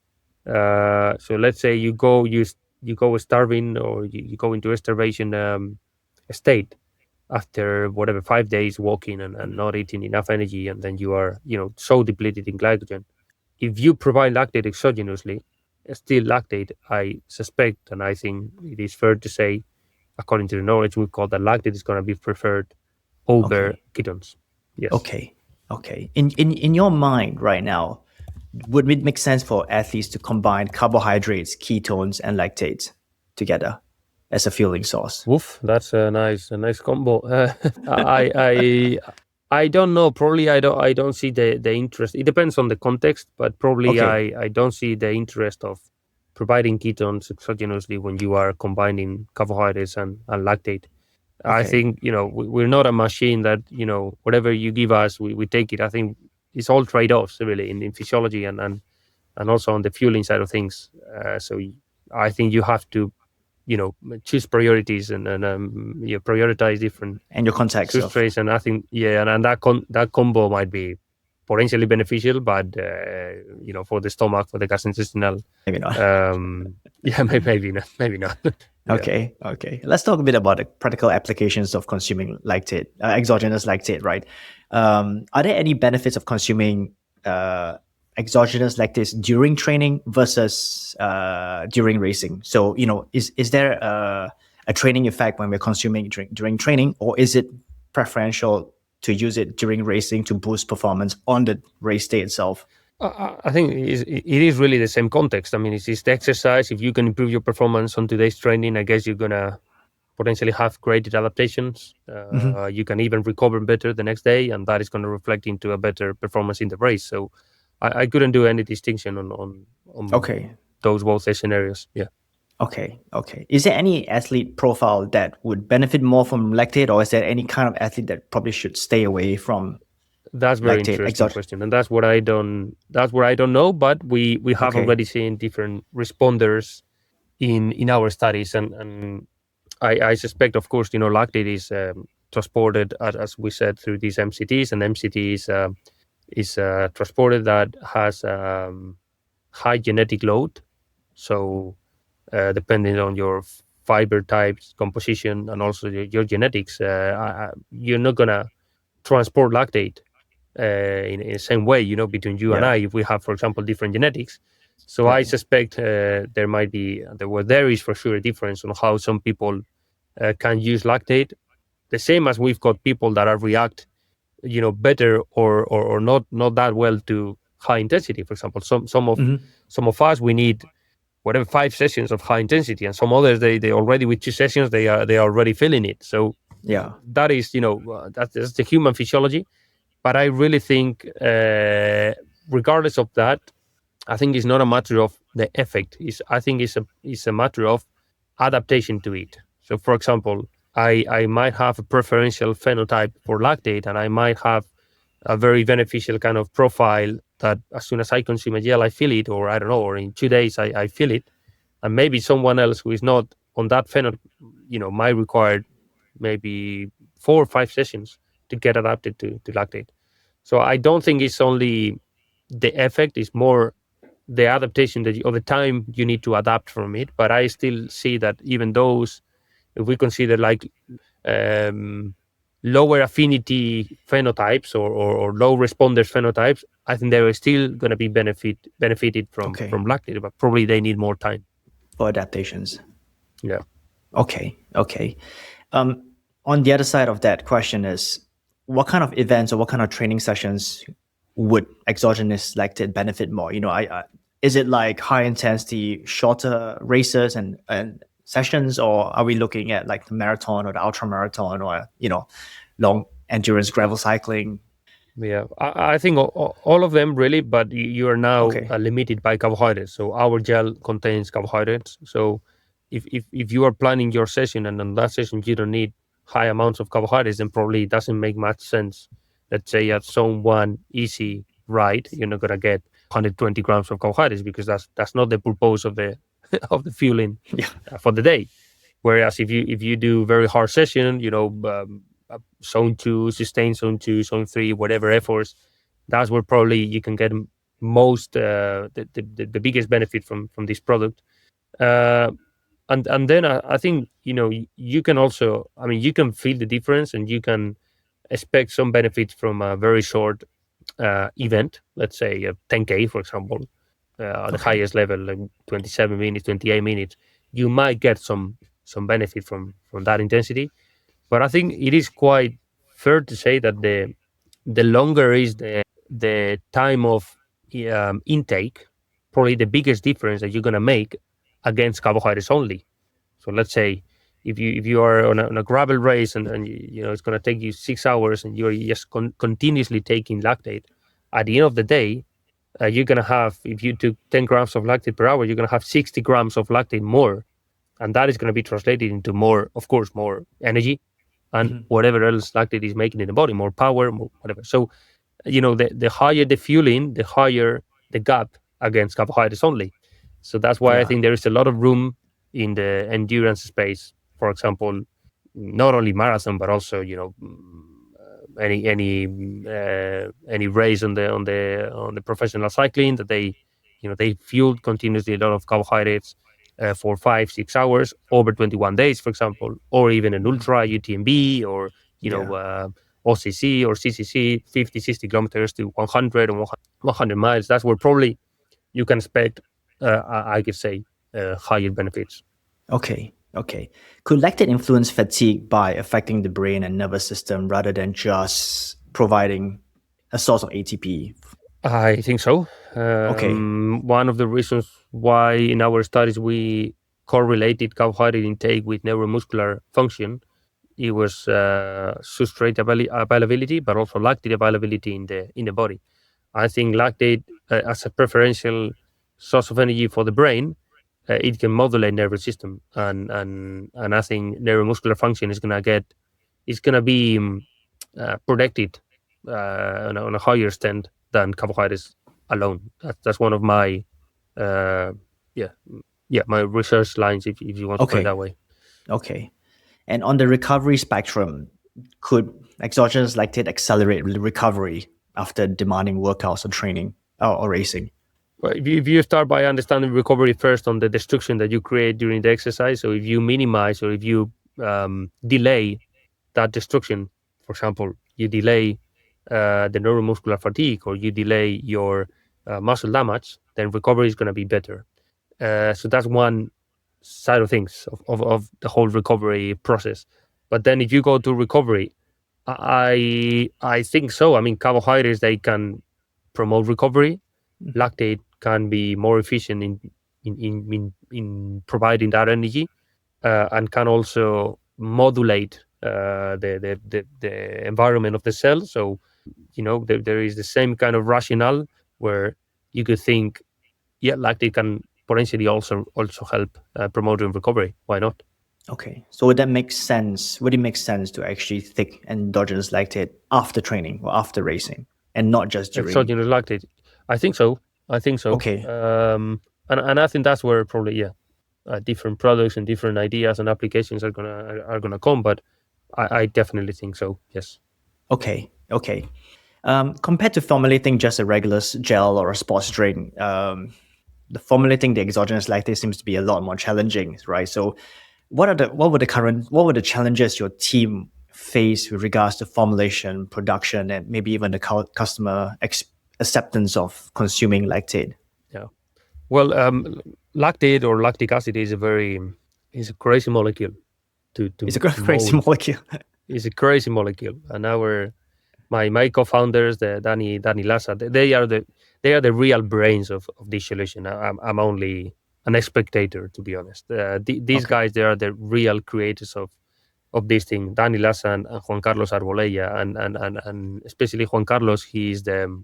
So let's say you go starving or you go into a starvation state after whatever 5 days walking and not eating enough energy, and then you are so depleted in glycogen. If you provide lactate exogenously, still lactate, I suspect and I think it is fair to say, according to the knowledge we call that lactate is going to be preferred over okay, ketones. Yes. okay, okay. In your mind right now, would it make sense for athletes to combine carbohydrates, ketones, and lactate together as a fueling source? Woof, that's a nice combo. I I I don't know. Probably I don't see the interest. It depends on the context, but probably Okay, I don't see the interest of providing ketones exogenously when you are combining carbohydrates and lactate. I okay, think we're not a machine that whatever you give us we take it. I think it's all trade-offs really in physiology and also on the fueling side of things. I think you have to choose priorities and you prioritize different and your context of substrates. And I think and that combo might be potentially beneficial, but for the stomach, for the gastrointestinal, maybe not. yeah, maybe not. Yeah. Okay, okay. Let's talk a bit about the practical applications of consuming lactate, exogenous lactate, right? Are there any benefits of consuming exogenous lactate during training versus during racing? So, is there a training effect when we're consuming during training, or is it preferential to use it during racing to boost performance on the race day itself? I think it is really the same context. I mean, it's the exercise. If you can improve your performance on today's training, I guess you're gonna potentially have great adaptations. Hmm. You can even recover better the next day, and that is going to reflect into a better performance in the race. So I couldn't do any distinction on Okay, those both scenarios. Yeah, okay, okay. Is there any athlete profile that would benefit more from lactate, or is there any kind of athlete that probably should stay away from that's very lactate? interesting question, and that's what I don't. That's what I don't know. But we have Okay, already seen different responders in our studies, and I suspect, of course, lactate is transported as we said through these MCTs, and MCT is transported that has high genetic load. So depending on your fiber types, composition, and also your genetics, you're not gonna transport lactate in the same way, between you and yeah, I, if we have, for example, different genetics. So I right. suspect there is for sure a difference on how some people can use lactate. The same as we've got people that are react, better or not that well to high intensity. For example, Hmm. some of us we need whatever 5 sessions of high intensity, and some others they already with 2 sessions they are already feeling it. So Yeah. that is that's the human physiology. But I really think, regardless of that, I think it's not a matter of the effect. I think it's a matter of adaptation to it. So, for example, I might have a preferential phenotype for lactate, and I might have a very beneficial kind of profile that as soon as I consume a gel, I feel it, or I don't know, or in 2 days I feel it. And maybe someone else who is not on that phenotype, might require maybe 4 or 5 sessions to get adapted to lactate. So I don't think it's only the effect; it's more the adaptation that or the time you need to adapt from it. But I still see that even those, if we consider like lower affinity phenotypes or low responders phenotypes, I think they are still going to be benefited from Okay. lactate, but probably they need more time. For adaptations. Yeah. Okay. On the other side of that question is, what kind of events or what kind of training sessions would exogenous lactate benefit more? Is it like high intensity, shorter races and sessions, or are we looking at like the marathon or the ultra marathon, or long endurance gravel cycling? Yeah, I think all of them really, but you are now Okay. limited by carbohydrates. So our gel contains carbohydrates. So if you are planning your session and on that session you don't need high amounts of carbohydrates, then probably it doesn't make much sense. Let's say at zone one easy ride, you're not gonna get 120 grams of carbohydrates because that's not the purpose of the of the fueling Yeah. for the day. Whereas if you do very hard session, zone two, sustain zone two, zone three, whatever efforts, that's where probably you can get most the biggest benefit from this product. Uh, and then I think you can also, I mean, you can feel the difference and you can expect some benefits from a very short event, let's say a 10K, for example, at the Okay. highest level, like 27 minutes, 28 minutes, you might get some benefit from that intensity. But I think it is quite fair to say that the longer is the time of intake, probably the biggest difference that you're gonna make against carbohydrates only. So let's say if you are on a gravel race and it's gonna take you 6 hours and you're just continuously taking lactate, at the end of the day, you're gonna have, if you took 10 grams of lactate per hour, you're gonna have 60 grams of lactate more, and that is going to be translated into more, of course, more energy and Mhm. whatever else lactate is making in the body, more power, more whatever. So the higher the fueling, the higher the gap against carbohydrates only. So that's why I Yeah. think there is a lot of room in the endurance space. For example, not only marathon but also any race on the professional cycling that they fueled continuously a lot of carbohydrates for 5-6 hours over 21 days, for example, or even an ultra UTMB or Yeah. OCC or CCC, 50, 60 kilometers to 100 and 100 miles. That's where probably you can expect, I could say, higher benefits. Okay. Could lactate influence fatigue by affecting the brain and nervous system rather than just providing a source of ATP? I think so. Okay. One of the reasons why in our studies we correlated carbohydrate intake with neuromuscular function, it was substrate availability, but also lactate availability in the body. I think lactate as a preferential source of energy for the brain, it can modulate nervous system, and I think neuromuscular function is gonna be protected on a higher extent than carbohydrates alone. That's one of my uh, yeah my research lines, if you want to put it Okay. that way. Okay. And on the recovery spectrum, could exogenous lactate accelerate recovery after demanding workouts or training or racing? Well, if you start by understanding recovery first on the destruction that you create during the exercise, so if you minimize or if you delay that destruction, for example, you delay the neuromuscular fatigue or you delay your muscle damage, then recovery is going to be better. So that's one side of things of the whole recovery process. But then if you go to recovery, I think so. I mean, carbohydrates, they can promote recovery. Lactate can be more efficient in providing that energy, and can also modulate the environment of the cell. So there is the same kind of rationale where you could think, yeah, lactate can potentially also help promoting recovery. Why not? Okay. So would that make sense? Would it make sense to actually take endogenous lactate after training or after racing and not just during? Exogenous lactate. I think so. I think so. Okay. And I think that's where probably, yeah, different products and different ideas and applications are gonna come. But I definitely think so. Yes. Okay. Compared to formulating just a regular gel or a sports drink, the formulating the exogenous lactate seems to be a lot more challenging, right? So what were the challenges your team face with regards to formulation, production, and maybe even the customer acceptance of consuming lactate? Yeah. Well, lactate or lactic acid is a crazy molecule It's a to crazy mold. molecule. It's a crazy molecule, and my co-founders, the Danny Lassa, they are the real brains of this solution. I'm only an spectator, to be honest. These guys, they are the real creators of this thing. Danny Lassa and Juan Carlos Arbolella, and especially Juan Carlos, he's the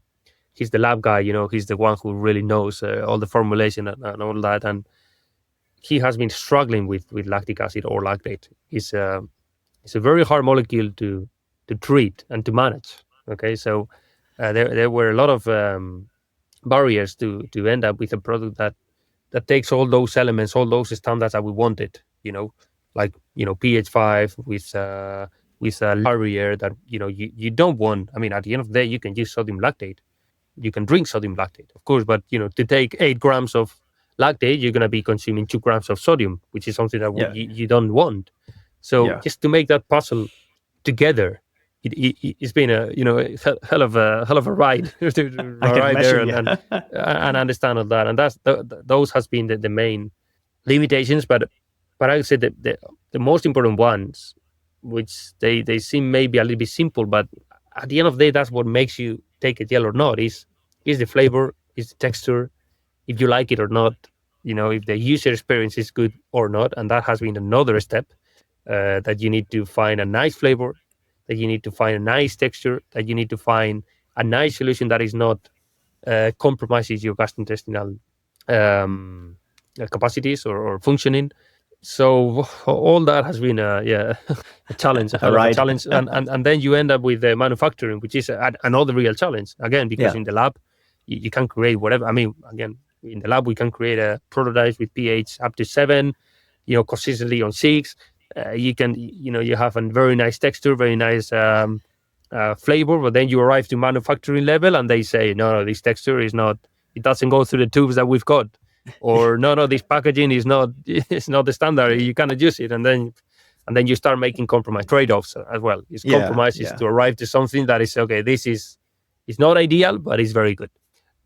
lab guy. He's the one who really knows all the formulation and all that, and he has been struggling with lactic acid or lactate. It's a very hard molecule to treat and to manage. Okay, so there were a lot of barriers to end up with a product that takes all those elements, all those standards that we wanted. Like pH 5 with a barrier that you don't want. I mean, at the end of the day, you can use sodium lactate. You can drink sodium lactate, of course, but to take 8 grams of lactate, you're going to be consuming 2 grams of sodium, which is something that you don't want. So just to make that puzzle together, it's been a hell of a ride to arrive there and understand all that, and those has been the main limitations. But I would say the most important ones, which they seem maybe a little bit simple, but at the end of the day, that's what makes you take a gel or not. Is the flavor, is the texture, if you like it or not, if the user experience is good or not, and that has been another step. That you need to find a nice flavor, that you need to find a nice texture, that you need to find a nice solution that is not compromises your gastrointestinal capacities or functioning. So all that has been a challenge, a challenge, and then you end up with the manufacturing, which is another real challenge again, because in the lab you can create whatever. I mean, again, in the lab we can create a prototype with pH up to 7, consistently on 6. You can, you have a very nice texture, very nice flavor, but then you arrive to manufacturing level and they say, no, this texture is not, it doesn't go through the tubes that we've got, or no, this packaging is not, it's not the standard. You cannot use it, and then you start making compromise trade-offs as well. It's compromises to arrive to something that is okay. This is, it's not ideal, but it's very good.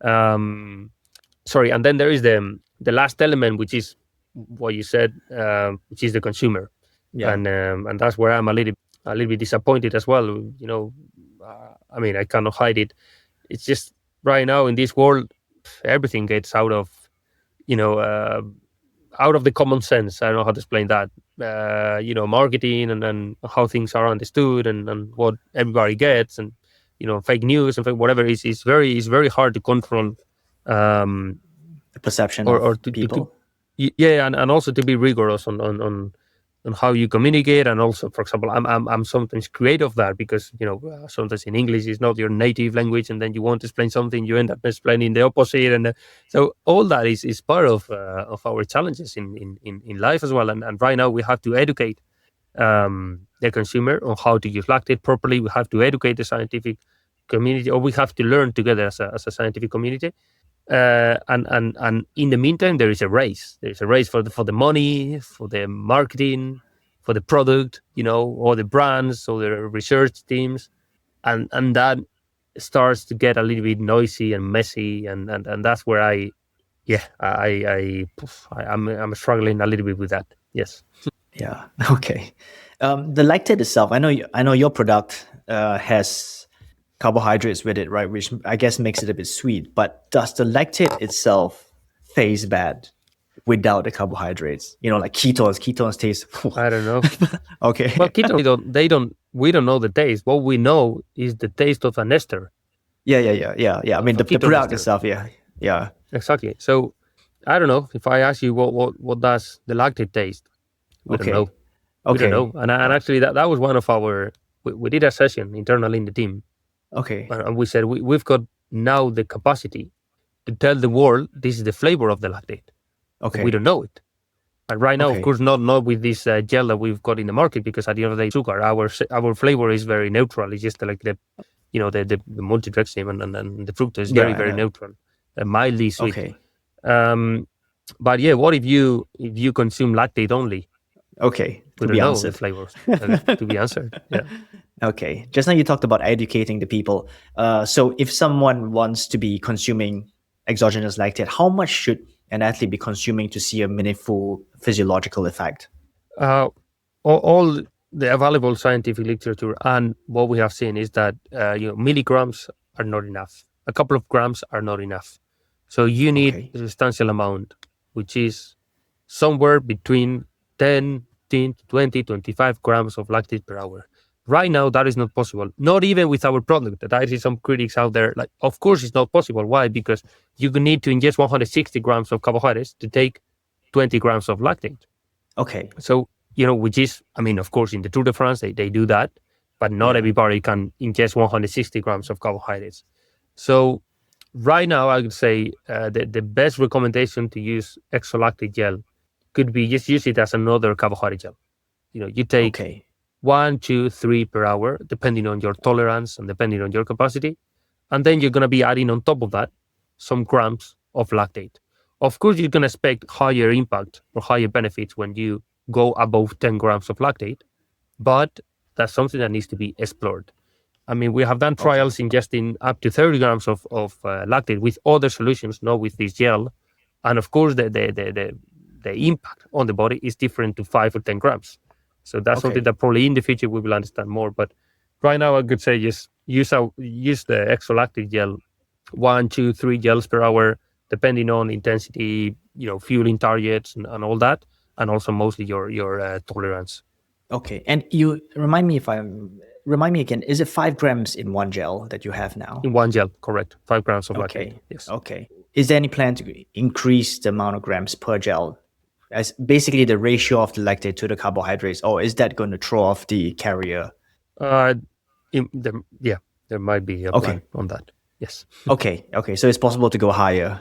Sorry, and then there is the last element, which is what you said, which is the consumer. And that's where I'm a little bit disappointed as well. I mean, I cannot hide it. It's just right now in this world, everything gets out of the common sense. I don't know how to explain that. Marketing and how things are understood and what everybody gets, and fake news and whatever is very hard to control. The perception of people. And also to be rigorous on how you communicate, and also, for example, I'm sometimes creative of that, because sometimes in English is not your native language, and then you want to explain something, you end up explaining the opposite, and so all that is part of our challenges in life as well. And right now we have to educate the consumer on how to use lactate properly. We have to educate the scientific community, or we have to learn together as a scientific community. And in the meantime, there is a race. There is a race for the money, for the marketing, for the product, or the brands, or the research teams, and that starts to get a little bit noisy and messy, and that's where I'm struggling a little bit with that. Yes. Yeah. Okay. The lactate itself, I know your product has carbohydrates with it, right? Which I guess makes it a bit sweet. But does the lactate itself taste bad without the carbohydrates? Like ketones. Ketones taste. I don't know. Okay. Well, ketones, we don't know the taste. What we know is the taste of an ester. Yeah. I mean, the product itself. Yeah. Exactly. So I don't know. If I ask you what does the lactate taste, we don't know. We don't know. And actually, that was one of our. We did a session internally in the team. Okay. And we said we've got now the capacity to tell the world this is the flavor of the lactate. Okay. We don't know it. And right now, of course, not with this gel that we've got in the market, because at the end of the day, sugar, our flavor is very neutral. It's just like the multidrexim and the fructose is very neutral, mildly sweet. Okay. But yeah, what if you consume lactate only? Okay, We to don't be know the answered. flavors. To be answered. Yeah. Okay, just now you talked about educating the people. So if someone wants to be consuming exogenous lactate, how much should an athlete be consuming to see a meaningful physiological effect? Uh, all the available scientific literature and what we have seen is that milligrams are not enough. A couple of grams are not enough. So you need Okay. a substantial amount, which is somewhere between 10, 10 to 20, 25 grams of lactate per hour. Right now, that is not possible. Not even with our product. That I see some critics out there. Like, of course, it's not possible. Why? Because you need to ingest 160 grams of carbohydrates to take 20 grams of lactate. Okay. So, which is, I mean, of course, in the Tour de France, they do that, but not Yeah. everybody can ingest 160 grams of carbohydrates. So, right now, I would say the best recommendation to use Exolactate gel could be just use it as another carbohydrate gel. You take Okay. 1, 2, 3 per hour, depending on your tolerance and depending on your capacity. And then you're going to be adding on top of that some grams of lactate. Of course, you can expect higher impact or higher benefits when you go above 10 grams of lactate, but that's something that needs to be explored. I mean, we have done Okay. trials ingesting up to 30 grams of lactate with other solutions, not with this gel. And of course, the impact on the body is different to 5 or 10 grams. So that's something Okay. that probably in the future we will understand more. But right now, I could say just use the exolactate gel, 1, 2, 3 gels per hour, depending on intensity, fueling targets and all that, and also mostly your tolerance. Okay. And you remind me again, is it 5 grams in one gel that you have now? In one gel, correct. 5 grams of lactate. Okay. Yes. Okay. Is there any plan to increase the amount of grams per gel as basically the ratio of the lactate to the carbohydrates, or is that going to throw off the carrier? Uh, there might be a Okay. plan on that. Yes. Okay. Okay. So it's possible to go higher.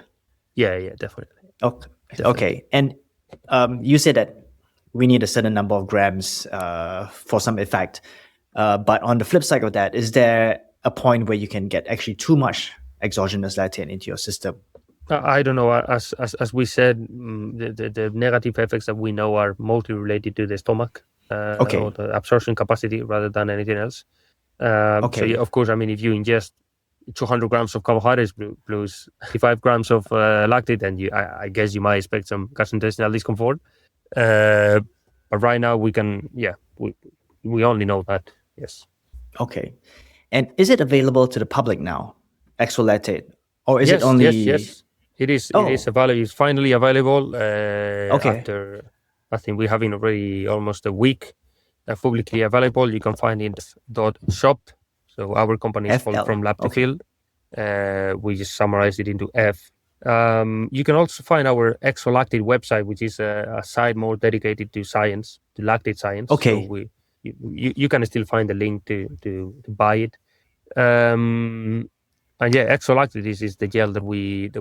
Yeah, definitely. Okay. Definitely. Okay. And you said that we need a certain number of grams for some effect. But on the flip side of that, is there a point where you can get actually too much exogenous lactate into your system? I don't know. As we said, the negative effects that we know are mostly related to the stomach Okay. or the absorption capacity rather than anything else. So Okay. yeah, of course, I mean, if you ingest 200 grams of carbohydrates plus 55 grams of lactate, then I guess you might expect some gastrointestinal discomfort. But right now we only know that. Yes. Okay. And is it available to the public now, Exolactate? Or is yes, it only... Yes. It is. Oh. It is available. It's finally available. Okay. After, I think we have in already almost a week, publicly available. You can find it .shop. So our company is called FL. From Lab to Okay. Field. We just summarized it into F. You can also find our Exolactate website, which is a site more dedicated to science, to lactate science. Okay. So you can still find the link to buy it. And yeah, Exolactate is the gel that we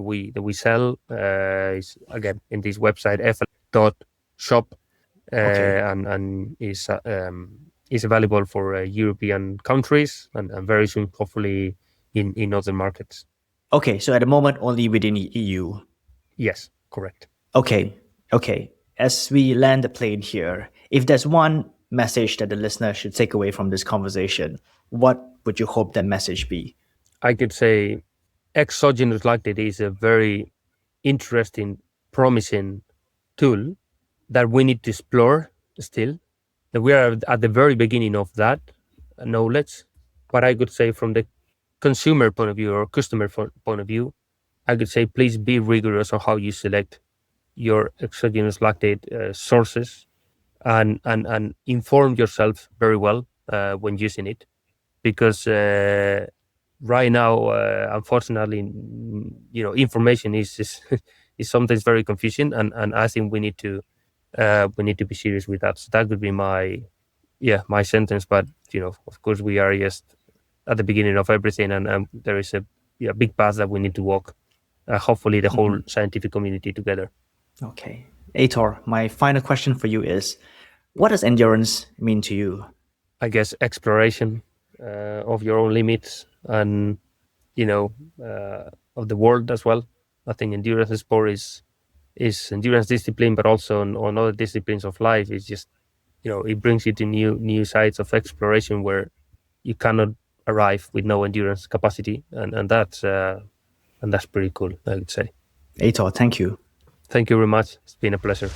sell. Is again in this website fl.shop, Okay. and is available for European countries and very soon, hopefully, in other markets. Okay. So at the moment, only within the EU. Yes, correct. Okay. Okay. As we land the plane here, if there's one message that the listener should take away from this conversation, what would you hope that message be? I could say exogenous lactate is a very interesting, promising tool that we need to explore still. That we are at the very beginning of that knowledge. But I could say from the consumer point of view or customer point of view, I could say please be rigorous on how you select your exogenous lactate sources and inform yourself very well when using it, because right now, unfortunately, information is is sometimes very confusing, and I think we need to be serious with that. So that would be my sentence. But of course, we are just at the beginning of everything, and there is a big path that we need to walk. Hopefully, the whole scientific community together. Okay. Aitor, my final question for you is, what does endurance mean to you? I guess exploration of your own limits and of the world as well. I think endurance sport is endurance discipline, but also on other disciplines of life. It's just, it brings you to new sides of exploration where you cannot arrive with no endurance capacity, and that's pretty cool, I would say. Aitor, thank you. Thank you very much. It's been a pleasure.